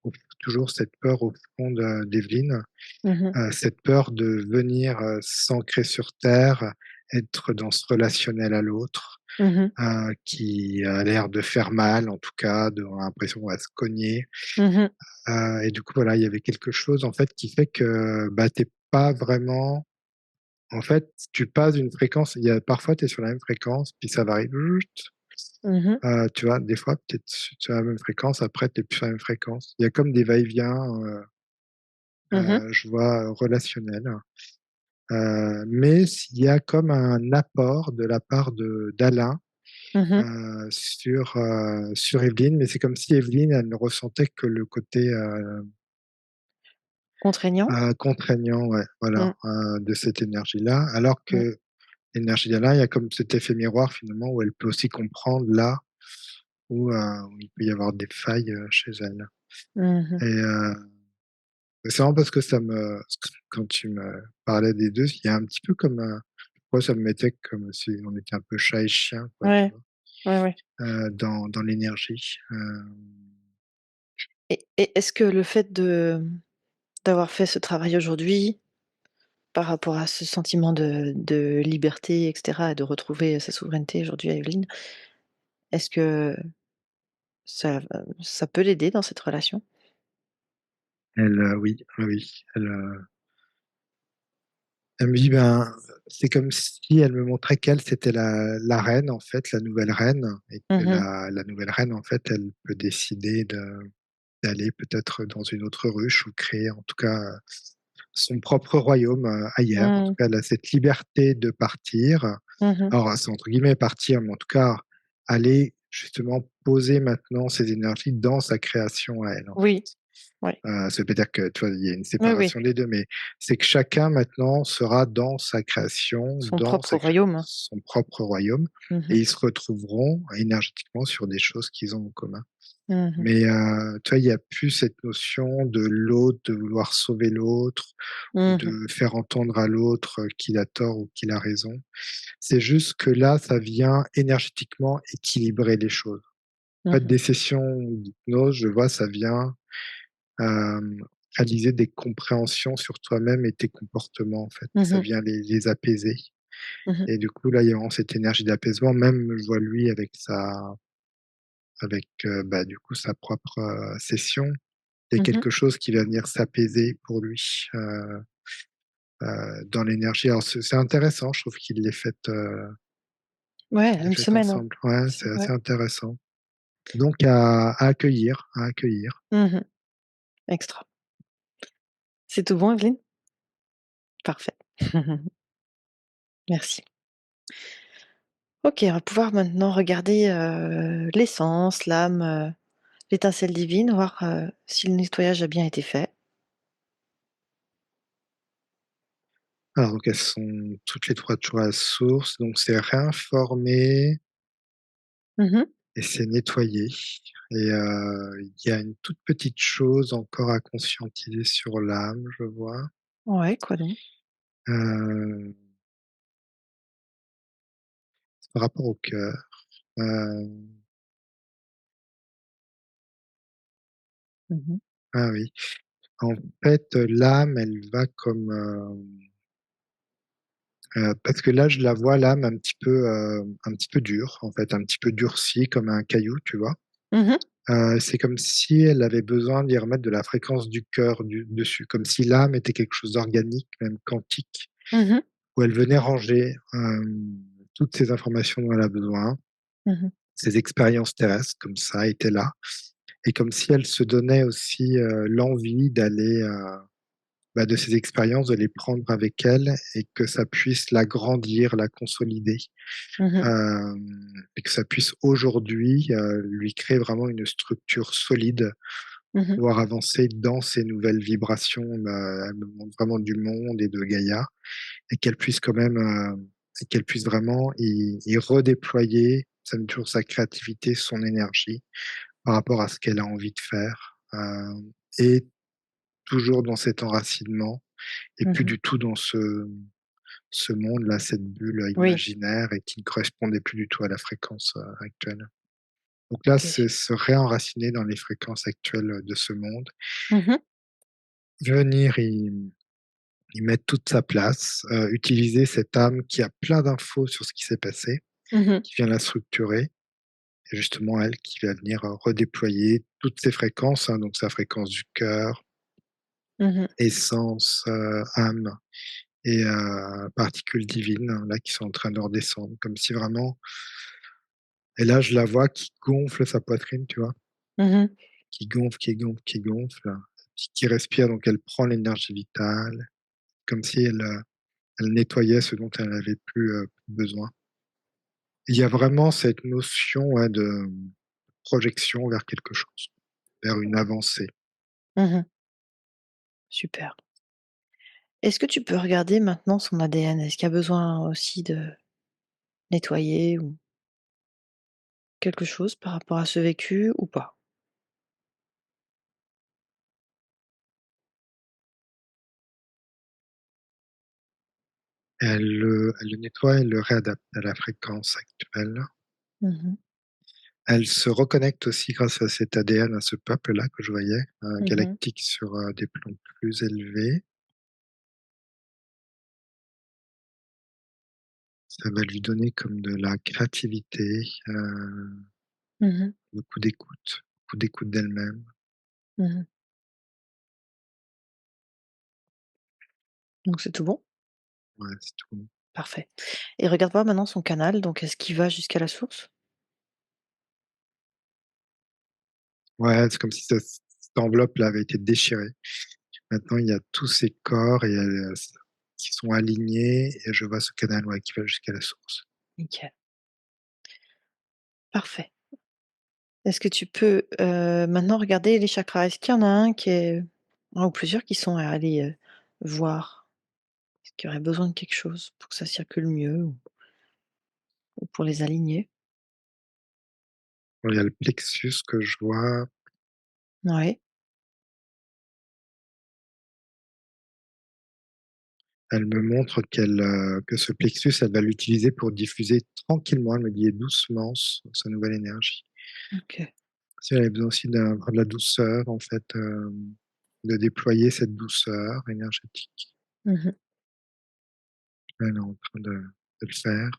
au toujours cette peur au fond d'Evelyne, Mmh. cette peur de venir, s'ancrer sur terre, être dans ce relationnel à l'autre, Mmh. qui a l'air de faire mal, en tout cas, de on a l'impression qu'on va se cogner. Mmh. Et du coup, voilà, il y avait quelque chose, en fait, qui fait que, bah, tu es pas vraiment en fait, tu passes d'une fréquence il y a parfois tu es sur la même fréquence, puis ça va arriver, Mmh. tu vois? Des fois, tu es sur la même fréquence, après tu es plus sur la même fréquence. Il y a comme des va-et-vient, Mmh. je vois, relationnels, mais s'il y a comme un apport de la part de d'Alain, Mmh. sur Evelyne, mais c'est comme si Evelyne, elle ne ressentait que le côté, Contraignant? contraignant, ouais, voilà, Mmh. de cette énergie-là. Alors Mmh. que l'énergie d'Alain, il y a comme cet effet miroir finalement où elle peut aussi comprendre là où il peut y avoir des failles, chez elle. Mmh. Et c'est marrant parce que ça me quand tu me parlais des 2, il y a un petit peu comme, moi ça me mettait comme si on était un peu chat et chien quoi, tu Ouais. vois? Ouais, ouais. Dans l'énergie, Et est-ce que le fait d'avoir fait ce travail aujourd'hui, par rapport à ce sentiment de liberté et cetera et de retrouver sa souveraineté aujourd'hui à Evelyne, est-ce que ça peut l'aider dans cette relation? elle, oui, oui, oui, elle me dit: «Ben» c'est comme si elle me montrait qu'elle, c'était la reine, en fait, la nouvelle reine et que Mmh mh. la nouvelle reine, en fait, elle peut décider d'aller peut-être dans une autre ruche ou créer, en tout cas, son propre royaume, ailleurs. En tout Mmh. cas, elle a cette liberté de partir. Mmh mh. Alors, c'est entre guillemets «partir», mais en tout cas, aller justement poser maintenant ses énergies dans sa création à elle, en fait. Oui. Oui. Ça veut pas dire que, tu vois, il y a une Oui, oui. séparation des 2, mais c'est que chacun maintenant sera dans sa création, Son dans propre sa cré royaume. son propre royaume Mmh et mh. ils se retrouveront énergétiquement sur des choses qu'ils ont en commun. Mmh mh. Mais, tu vois, il y a plus cette notion de l'autre, de vouloir sauver l'autre ou Mmh mh. de faire entendre à l'autre, qu'il a tort ou qu'il a raison. C'est juste que là, ça vient énergétiquement équilibrer les choses. En Mmh fait, mh. des sessions d'hypnose, je vois, ça vient Hem, réaliser des compréhensions sur toi-même et tes comportements, en fait. Mmh Ça mh. vient les apaiser Mmh mh. et du coup, là, il y a vraiment cette énergie d'apaisement. Même, je vois lui avec, bah, du coup, sa propre, session. Il y a Mmh mh. quelque chose qui va venir s'apaiser pour lui, dans l'énergie. Alors c'est intéressant, je trouve Ouais, qu'il l'ait une fait semaine, ouais. ensemble. Ouais, C'est c'est ouais. assez intéressant. Donc à accueillir, à accueillir. Mmh mh. Extra. C'est tout bon, Evelyne? Parfait. Merci. OK, on va pouvoir maintenant regarder, l'essence, l'âme, l'étincelle divine, voir, si le nettoyage a bien été fait. Alors donc elles sont toutes les 3 toujours à la source, donc c'est réinformé Mmh mh. et c'est nettoyé et il y a une toute petite chose encore à conscientiser sur l'âme, je vois. Ouais, quoi donc? Heu, c'est par rapport au cœur. Heu, Mmh mh. ah oui, en fait, l'âme, elle va comme, parce que là, je la vois l'âme un petit peu dure, en fait, un petit peu durcie comme un caillou, tu vois? Mmh mh. C'est comme si elle avait besoin d'y remettre de la fréquence du cœur dessus, comme si l'âme était quelque chose d'organique, même quantique, Mmh mh. où elle venait ranger, toutes ces informations dont elle a besoin. Mmh mh. Ces expériences terrestres comme ça étaient là et comme si elle se donnait aussi, l'envie d'aller, bah, de ces expériences, de les prendre avec elle et que ça puisse l'agrandir, la consolider, Mmh mh. et que ça puisse aujourd'hui, lui créer vraiment une structure solide Mmh pour mh. pouvoir avancer dans ces nouvelles vibrations. Elle me montre vraiment du monde et de Gaïa et qu'elle puisse quand même, et qu'elle puisse vraiment y redéployer toujours sa créativité, son énergie par rapport à ce qu'elle a envie de faire, et toujours dans cet enracinement et Mmh plus mh. du tout dans ce monde-là, cette bulle, Oui, imaginaire et qui ne correspondait plus du tout à la fréquence, actuelle. Donc là, OK. c'est se réenraciner dans les fréquences actuelles, de ce monde, Mmh mh. venir y mettre toute sa place, utiliser cette âme qui a plein d'infos sur ce qui s'est passé, Mmh mh. qui vient la structurer et justement elle qui va venir, redéployer toutes ses fréquences, hein, donc sa fréquence du cœur, Mmh mh. essence, âme et particules divines, hein, là, qui sont en train de redescendre comme si vraiment et là, je la vois qui gonfle sa poitrine, tu vois? Mmh mh. Qui gonfle, qui gonfle, qui gonfle, qui respire, donc elle prend l'énergie vitale, comme si elle nettoyait ce dont elle n'avait plus, besoin. Il y a vraiment cette notion, ouais, de projection vers quelque chose, vers une avancée. Mmh mh. Super. Est-ce que tu peux regarder maintenant son ADN? Est-ce qu'il y a besoin aussi de nettoyer ou quelque chose par rapport à ce vécu ou pas? Elle le nettoie, elle le réadapte à la fréquence actuelle. Mmh mh. Elle se reconnecte aussi grâce à cet ADN, à ce peuple-là que je voyais, Mmh mh. galactique sur, des plans plus élevés. Ça va lui donner comme de la créativité, Mmh mh. beaucoup d'écoute d'elle-même. Mmh mh. Donc c'est tout bon? Ouais, c'est tout. Parfait et regarde voir maintenant son canal, donc est-ce qu'il va jusqu'à la source? Ouais, c'est comme si cette enveloppe-là avait été déchirée. Maintenant, il y a tous ces corps et qui sont alignés et je vois ce canal, ouais, qui va jusqu'à la source. Nickel, parfait. Est-ce que tu peux, maintenant regarder les chakras? Est-ce qu'il y en a un qui est un ou plusieurs qui sont à aller, voir? Est-ce qu'il y aurait besoin de quelque chose pour que ça circule mieux ou pour les aligner? Bon, il y a le plexus que je vois. Ouais. Elle me montre que ce plexus, elle va l'utiliser pour diffuser tranquillement, elle me dit: «Et doucement sa nouvelle énergie». OK. Si elle avait besoin aussi de la douceur en fait, de déployer cette douceur énergétique. Mmh mh. Elle est en train de le faire.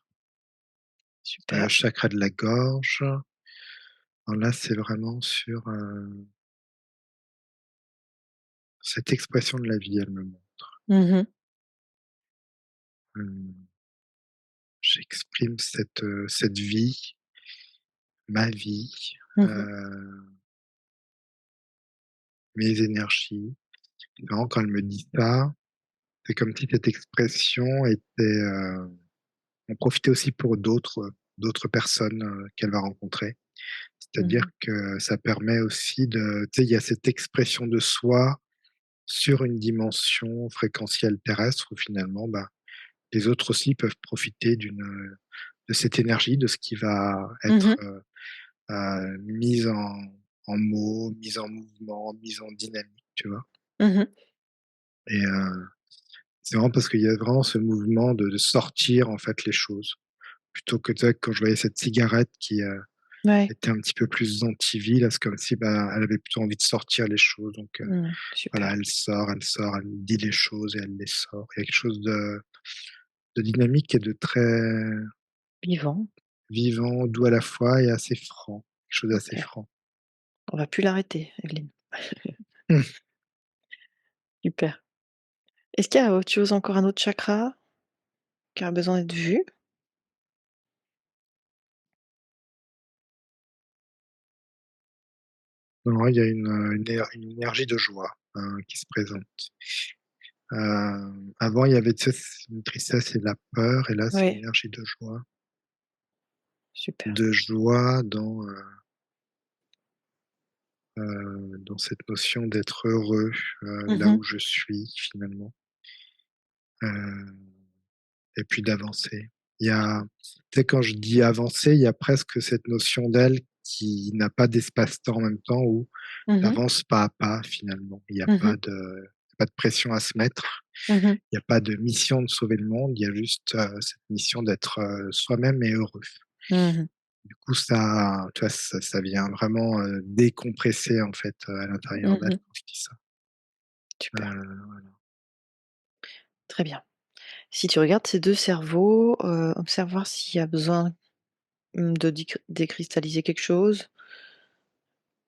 Super. Chakra de la gorge. Alors là, c'est vraiment sur, cette expression de la vie, elle me montre. Mmh mh. Hem, j'exprime cette vie, ma vie, Mmh mh. heu, mes énergies. C'est marrant quand elle me dit ça, c'est comme si cette expression était, en profitait aussi pour d'autres personnes, qu'elle va rencontrer. Mmh C'est-à-dire mh. que ça permet aussi de tu sais, il y a cette expression de soi sur une dimension fréquentielle terrestre où finalement, bah, les autres aussi peuvent profiter de cette énergie, de ce qui va Mmh être, mh. mise en mots, mise en mouvement, mise en dynamique, tu vois? Mmh mh. Et c'est marrant parce qu'il y a vraiment ce mouvement de sortir en fait les choses. Plutôt que tu sais, quand je voyais cette cigarette qui, Ouais. était un petit peu plus anti-vie, là, c'est comme si, bah, elle avait plutôt envie de sortir les choses donc Mmh. voilà, Super. elle sort, elle dit les choses et elle les sort. Il y a quelque chose de dynamique et de très Vivant. vivant, doux à la fois et assez franc, quelque chose d'assez OK. franc. On va plus l'arrêter, Evelyne. Mmh. Super. Est-ce qu'il y a autre chose, encore un autre chakra qui a besoin d'être vu? Non, il y a une énergie de joie, qui se présente. Avant, il y avait, tu sais, une tristesse et de la peur et là, c'est une Oui, énergie super. de joie dans cette notion d'être heureux, là Mmh. où je suis finalement, heu et puis d'avancer. Il y a Tu sais, quand je dis avancer, il y a presque cette notion d'elle qui n'a pas d'espace-temps en même temps, où Mmh tu mh. avances pas à pas finalement. Il y a Mmh. pas de pression à se mettre, Mmh. il y a pas de mission de sauver le monde, il y a juste, cette mission d'être, soi-même et heureux. Mmh. Du coup, ça, tu vois, ça vient vraiment, décompresser en fait, à l'intérieur d'elle Mmh. quand je dis ça. Super, Voilà. très bien. Si tu regardes ces 2 cerveaux, observe voir s'il y a besoin, de décristalliser quelque chose,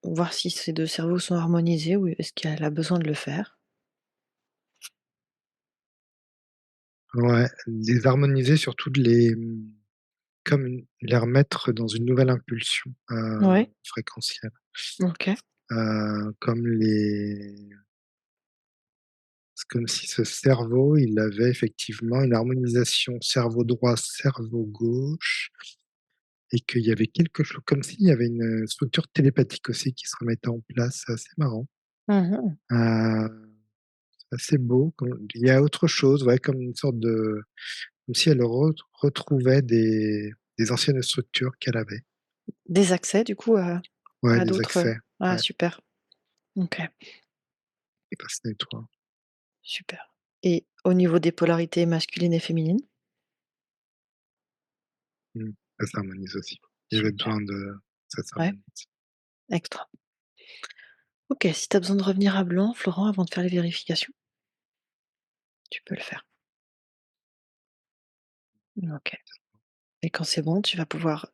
voir si ces 2 cerveaux sont harmonisés ou est-ce qu'elle a besoin de le faire? Ouais, les harmoniser, surtout comme les remettre dans une nouvelle impulsion, Ouais, fréquentielle. OK. Comme les C'est comme si ce cerveau, il avait effectivement une harmonisation cerveau droit, cerveau gauche, et qu'il y avait quelque chose comme s'il y avait une structure télépathique aussi qui se remettait en place. C'est assez marrant. Mmh. Heu, c'est assez beau. Il y a autre chose, ouais, comme une sorte de comme si elle retrouvait des anciennes structures qu'elle avait. Des accès du coup, Ouais, à des d'autres, accès, ah ouais, super, OK, et ça se nettoie. super et au niveau des polarités masculines et féminines? Mmh. Ça s'harmonise aussi. Il y avait Super, besoin de ça ouais, s'harmonise. extra. OK, si tu as besoin de revenir à blanc, Florent, avant de faire les vérifications, tu peux le faire. OK et quand c'est bon, tu vas pouvoir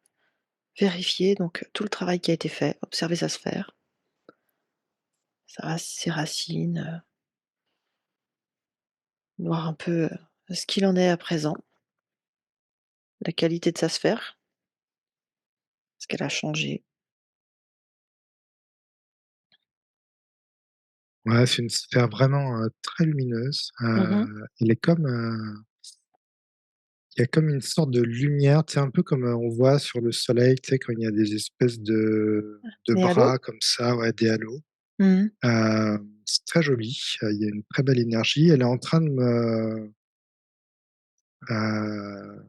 vérifier donc tout le travail qui a été fait, observer sa sphère, ses racines, voir un peu, ce qu'il en est à présent, la qualité de sa sphère, est-ce qu'elle a changé? Ouais, c'est une sphère vraiment, très lumineuse, Mmh. elle est comme, il y a comme une sorte de lumière, tu sais, un peu comme, on voit sur le soleil, tu sais, quand il y a des espèces de Et allô? bras comme ça, ouais, des halos. Mmh. C'est très joli, il y a une très belle énergie. Elle est en train de me heu,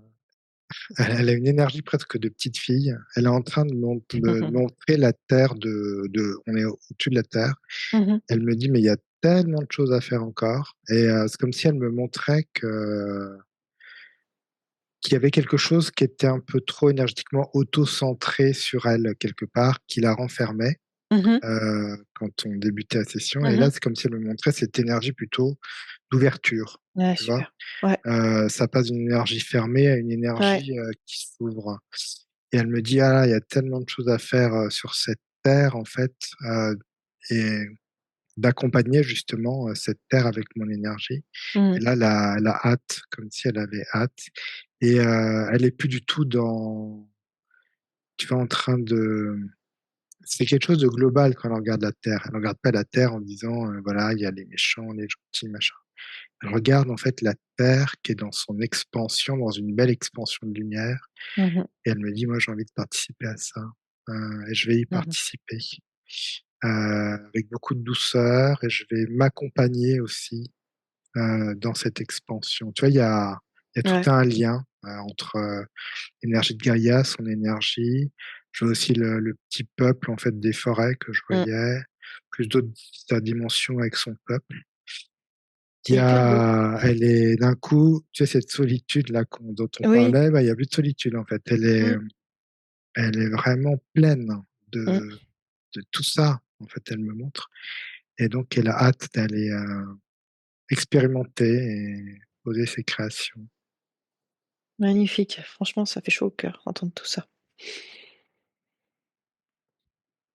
elle a une énergie presque de petite fille. Elle est en train de me montrer la terre, on est au-dessus de la terre. Mmh. Elle me dit: «Mais il y a tellement de choses à faire encore», et c'est comme si elle me montrait qu'il y avait quelque chose qui était un peu trop énergétiquement auto-centré sur elle quelque part, qui la renfermait, Mmh. quand on débutait la session, et là, Mmh. c'est comme si elle me montrait cette énergie plutôt d'ouverture, Ouais, tu vois? super. Ouais, Ça passe d'une énergie fermée à une ouais. énergie, qui s'ouvre, et elle me dit: «Ah là, il y a tellement de choses à faire, sur cette terre en fait», et d'accompagner justement, cette terre avec mon énergie, et Mmh. là, elle a hâte, comme si elle avait hâte, et elle est plus du tout dans, tu vois, en train de c'est quelque chose de global quand elle regarde la terre. Elle regarde pas la terre en disant, voilà, il y a les méchants, les gentils, machin. Elle regarde en fait la terre qui est dans son expansion, dans une belle expansion de lumière, Mmh. et elle me dit: «Moi, j'ai envie de participer à ça, et je vais y Mmh. participer, avec beaucoup de douceur, et je vais m'accompagner aussi, dans cette expansion». Tu vois, il y a tout Ouais. un lien, entre, l'énergie de Gaïa, son énergie. Je vois aussi le petit peuple en fait des forêts que je Mmh. voyais, plus d'autres, sa dimension avec son peuple. Il C'est y hyper beau. a Elle est d'un coup, tu sais, cette solitude là dont on Oui. parlait, bah, il y a plus de solitude en fait. Mmh. Elle est vraiment pleine Mmh. de tout ça, en fait, elle me montre, et donc elle a hâte d'aller, expérimenter et poser ses créations. Magnifique. Franchement, ça fait chaud au cœur d'entendre tout ça.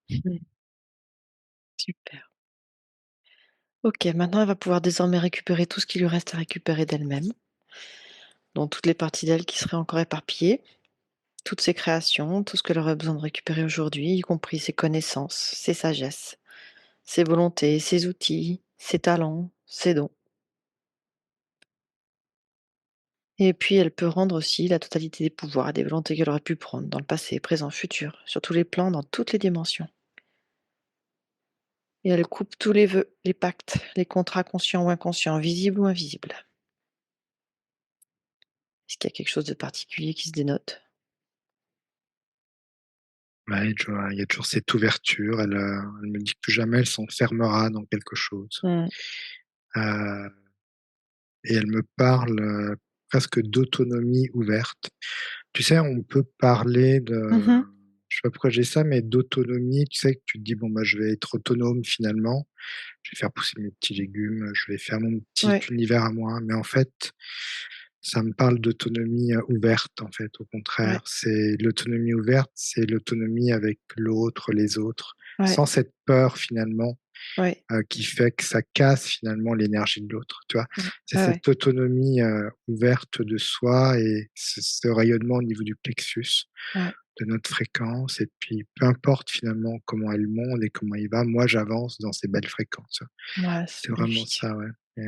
Mmh. Super. OK, maintenant elle va pouvoir désormais récupérer tout ce qui lui reste à récupérer d'elle-même, donc toutes les parties d'elle qui seraient encore éparpillées. toutes ses créations, tout ce qu'elle aurait besoin de récupérer aujourd'hui, y compris ses connaissances, ses sagesses, ses volontés, ses outils, ses talents, ses dons. Et puis elle peut rendre aussi la totalité des pouvoirs et des volontés qu'elle aurait pu prendre dans le passé, présent, futur, sur tous les plans, dans toutes les dimensions. Et elle coupe tous les vœux, les pactes, les contrats conscients ou inconscients, visibles ou invisibles. Est-ce qu'il y a quelque chose de particulier qui se dénote? Ouais, il y a toujours cette ouverture. Elle me dit que plus jamais elle s'enfermera dans quelque chose. Mmh. Heu et elle me parle, presque d'autonomie ouverte. Tu sais, on peut parler de Mmh. je sais pas pourquoi j'ai ça, mais d'autonomie, tu sais, que tu te dis: «Bon, bah, je vais être autonome finalement, je vais faire pousser mes petits légumes, je vais faire mon petit Ouais, univers à moi». Mais en fait, ça me parle d'autonomie, ouverte, en fait, au ouais, contraire. C'est l'autonomie ouverte, c'est l'autonomie avec l'autre, les autres, ouais, sans cette peur finalement, ouais, qui fait que ça casse finalement l'énergie de l'autre, tu vois? ouais, C'est ouais, ouais, cette autonomie, ouverte de soi et ce rayonnement au niveau du plexus, ouais, de notre fréquence et puis peu importe finalement comment elle monte et comment il va, moi j'avance dans ces belles fréquences. ouais, C'est c'est vraiment magnifique. ça, ouais et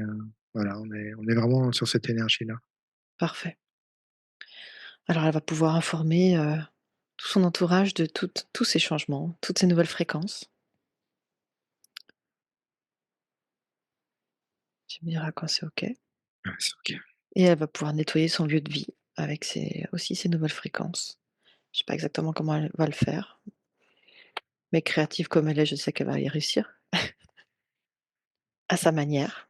voilà, on est vraiment sur cette énergie-là. Parfait. Alors elle va pouvoir informer, tout son entourage de tous ces changements, toutes ces nouvelles fréquences. Tu me diras quand c'est OK. Ouais, c'est OK. Et elle va pouvoir nettoyer son lieu de vie avec ses nouvelles fréquences. Je sais pas exactement comment elle va le faire, mais créative comme elle est, je sais qu'elle va y réussir, à sa manière.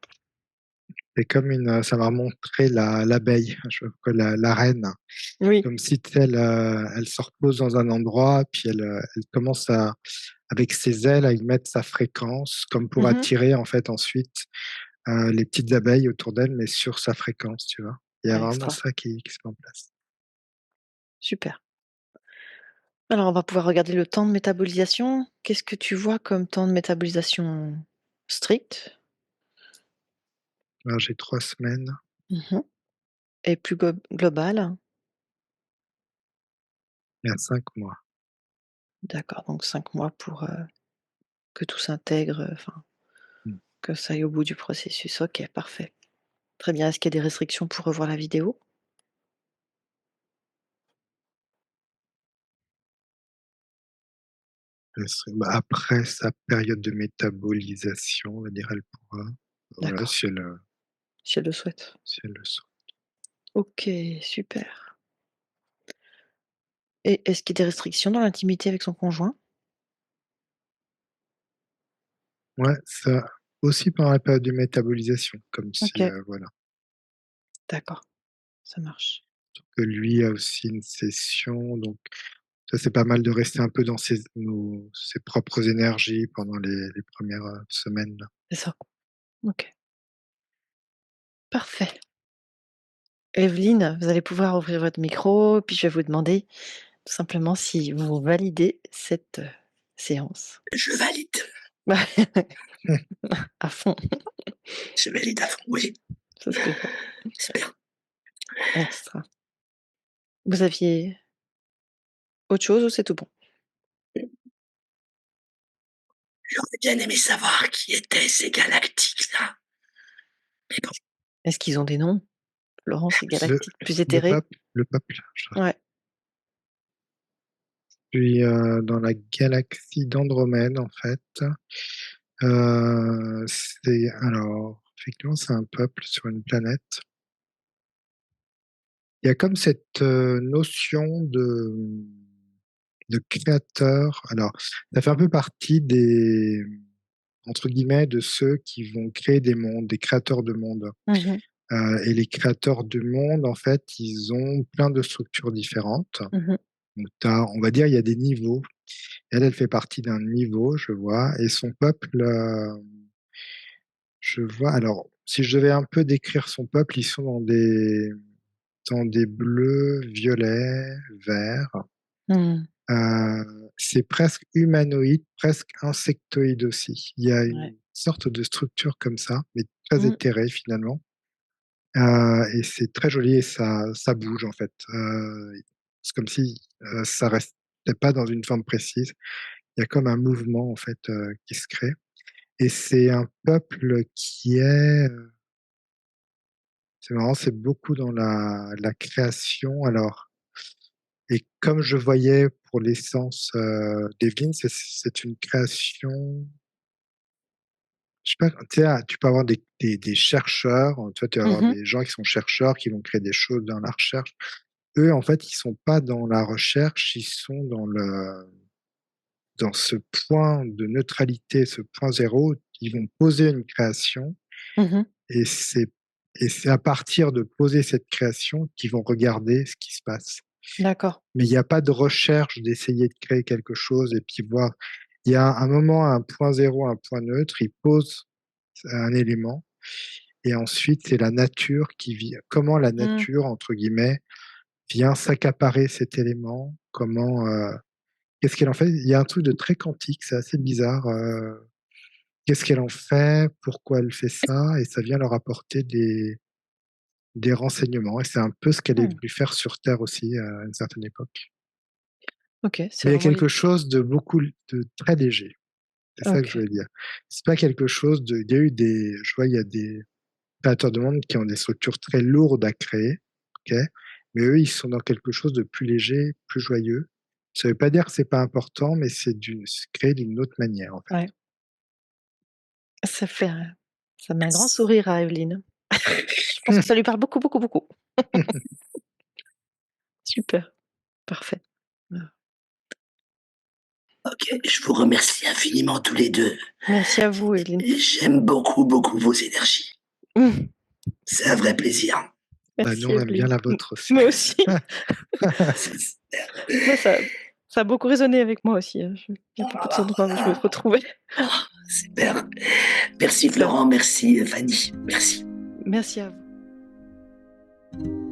C'est comme ça va montrer l'abeille, je vois quoi, la reine, Oui. comme si tu sais elle se repose dans un endroit puis elle commence à avec ses ailes à y mettre sa fréquence comme pour Mmh. attirer en fait ensuite, les petites abeilles autour d'elle mais sur sa fréquence, tu vois? Il y a Ouais, vraiment extra, ça qui se met en place. super. Alors on va pouvoir regarder le temps de métabolisation. Qu'est-ce que tu vois comme temps de métabolisation strict? Alors j'ai 3 semaines Mmh. Et plus global? et à 5 mois. D'accord, donc 5 mois pour, que tout s'intègre, enfin, Mmh. que ça aille au bout du processus. OK, parfait. Très bien. Est-ce qu'il y a des restrictions pour revoir la vidéo? Elle serait bah, après sa période de métabolisation, on va dire, elle pourra, voilà, D'accord, si elle le souhaite. si elle le sent. OK, super. Et est-ce qu'il y a des restrictions dans l'intimité avec son conjoint? Ouais, ça aussi pendant la période de métabolisation, comme si, OK, voilà, d'accord, ça marche. que lui a aussi une session, donc ça, c'est pas mal de rester un peu dans ses propres énergies pendant les 1res, semaines là. C'est ça. OK, parfait. Evelyne, vous allez pouvoir ouvrir votre micro, puis je vais vous demander tout simplement si vous validez cette, séance. Je valide. À fond, Je valide à fond, oui. c'est ce que je vois. J'espère. Extra. Vous aviez autre chose ou c'est tout bon? J'aurais bien aimé savoir qui étaient ces galactiques-là. Mais bon, Est-ce qu'ils ont des noms? Florence et Le galactique plus le éthéré? peuple le peuple, Ouais. je suis, dans la galaxie d'Andromède en fait. C'est alors effectivement, c'est un peuple sur une planète. Il y a comme cette, notion de créateur. Alors, ça fait un peu partie des entre guillemets, «de ceux qui vont créer des mondes», des créateurs de mondes. Mmh. Et les créateurs de mondes, en fait, ils ont plein de structures différentes. Mmh. Donc tu on va dire, il y a des niveaux. Elle fait partie d'un niveau, je vois et son peuple, je vois alors, si je devais un peu décrire son peuple, ils sont dans des bleus, violets, verts. Mmh. C'est presque humanoïde, presque insectoïde aussi. Il y a Ouais. une sorte de structure comme ça, mais très Mmh. éthérée finalement, et c'est très joli et ça bouge en fait. C'est comme si, ça restait pas dans une forme précise. Il y a comme un mouvement en fait, qui se crée et c'est un peuple qui est, c'est marrant, c'est beaucoup dans la création alors et comme je voyais pour l'essence, d'Evelyne, c'est une création, je sais pas, tu sais, tu peux avoir des chercheurs, tu vois, tu vas avoir Mmh. des gens qui sont chercheurs, qui vont créer des choses dans la recherche. Eux, en fait, ils sont pas dans la recherche, ils sont dans ce point de neutralité, ce point zéro. Ils vont poser une création Mmh. et c'est à partir de poser cette création qu'ils vont regarder ce qui se passe. D'accord. Mais il y a pas de recherche d'essayer de créer quelque chose et puis voir. Il y a un moment, un point zéro, un point neutre, ils posent un élément et ensuite c'est la nature qui vit comment la Mmh. nature, entre guillemets, vient s'accaparer cet élément, comment, qu'est-ce qu'elle en fait? Il y a un truc de très quantique, c'est assez bizarre, qu'est-ce qu'elle en fait? Pourquoi elle fait ça? Et ça vient leur apporter des renseignements et c'est un peu ce qu'elle est Mmh. venue faire sur terre aussi, à une certaine époque. OK, c'est Mais il y a vraiment quelque les chose de très léger, c'est ça que je OK. voulais dire. C'est pas quelque chose de il y a eu des je vois, il y a des créateurs de monde qui ont des structures très lourdes à créer, OK? Mais eux, ils sont dans quelque chose de plus léger, plus joyeux. Ça veut pas dire que c'est pas important, mais c'est créé d'une autre manière, en fait. Ouais. Ça fait un Ça met un grand sourire à Evelyne. Je pense que ça lui parle beaucoup, beaucoup, beaucoup. Super, parfait. Voilà. OK, je vous remercie infiniment tous les 2. Merci à vous, Evelyne. Et j'aime beaucoup, beaucoup vos énergies. Mmh. C'est un vrai plaisir. Bah, nous, Merci on aime bien Evelyne. la vôtre aussi. Moi aussi. C'est super. Moi, ça a beaucoup résonné avec moi aussi, il y a beaucoup d'endroits où je me retrouvais. Super. Merci Super. Florent, merci Fanny. Merci. Merci à vous.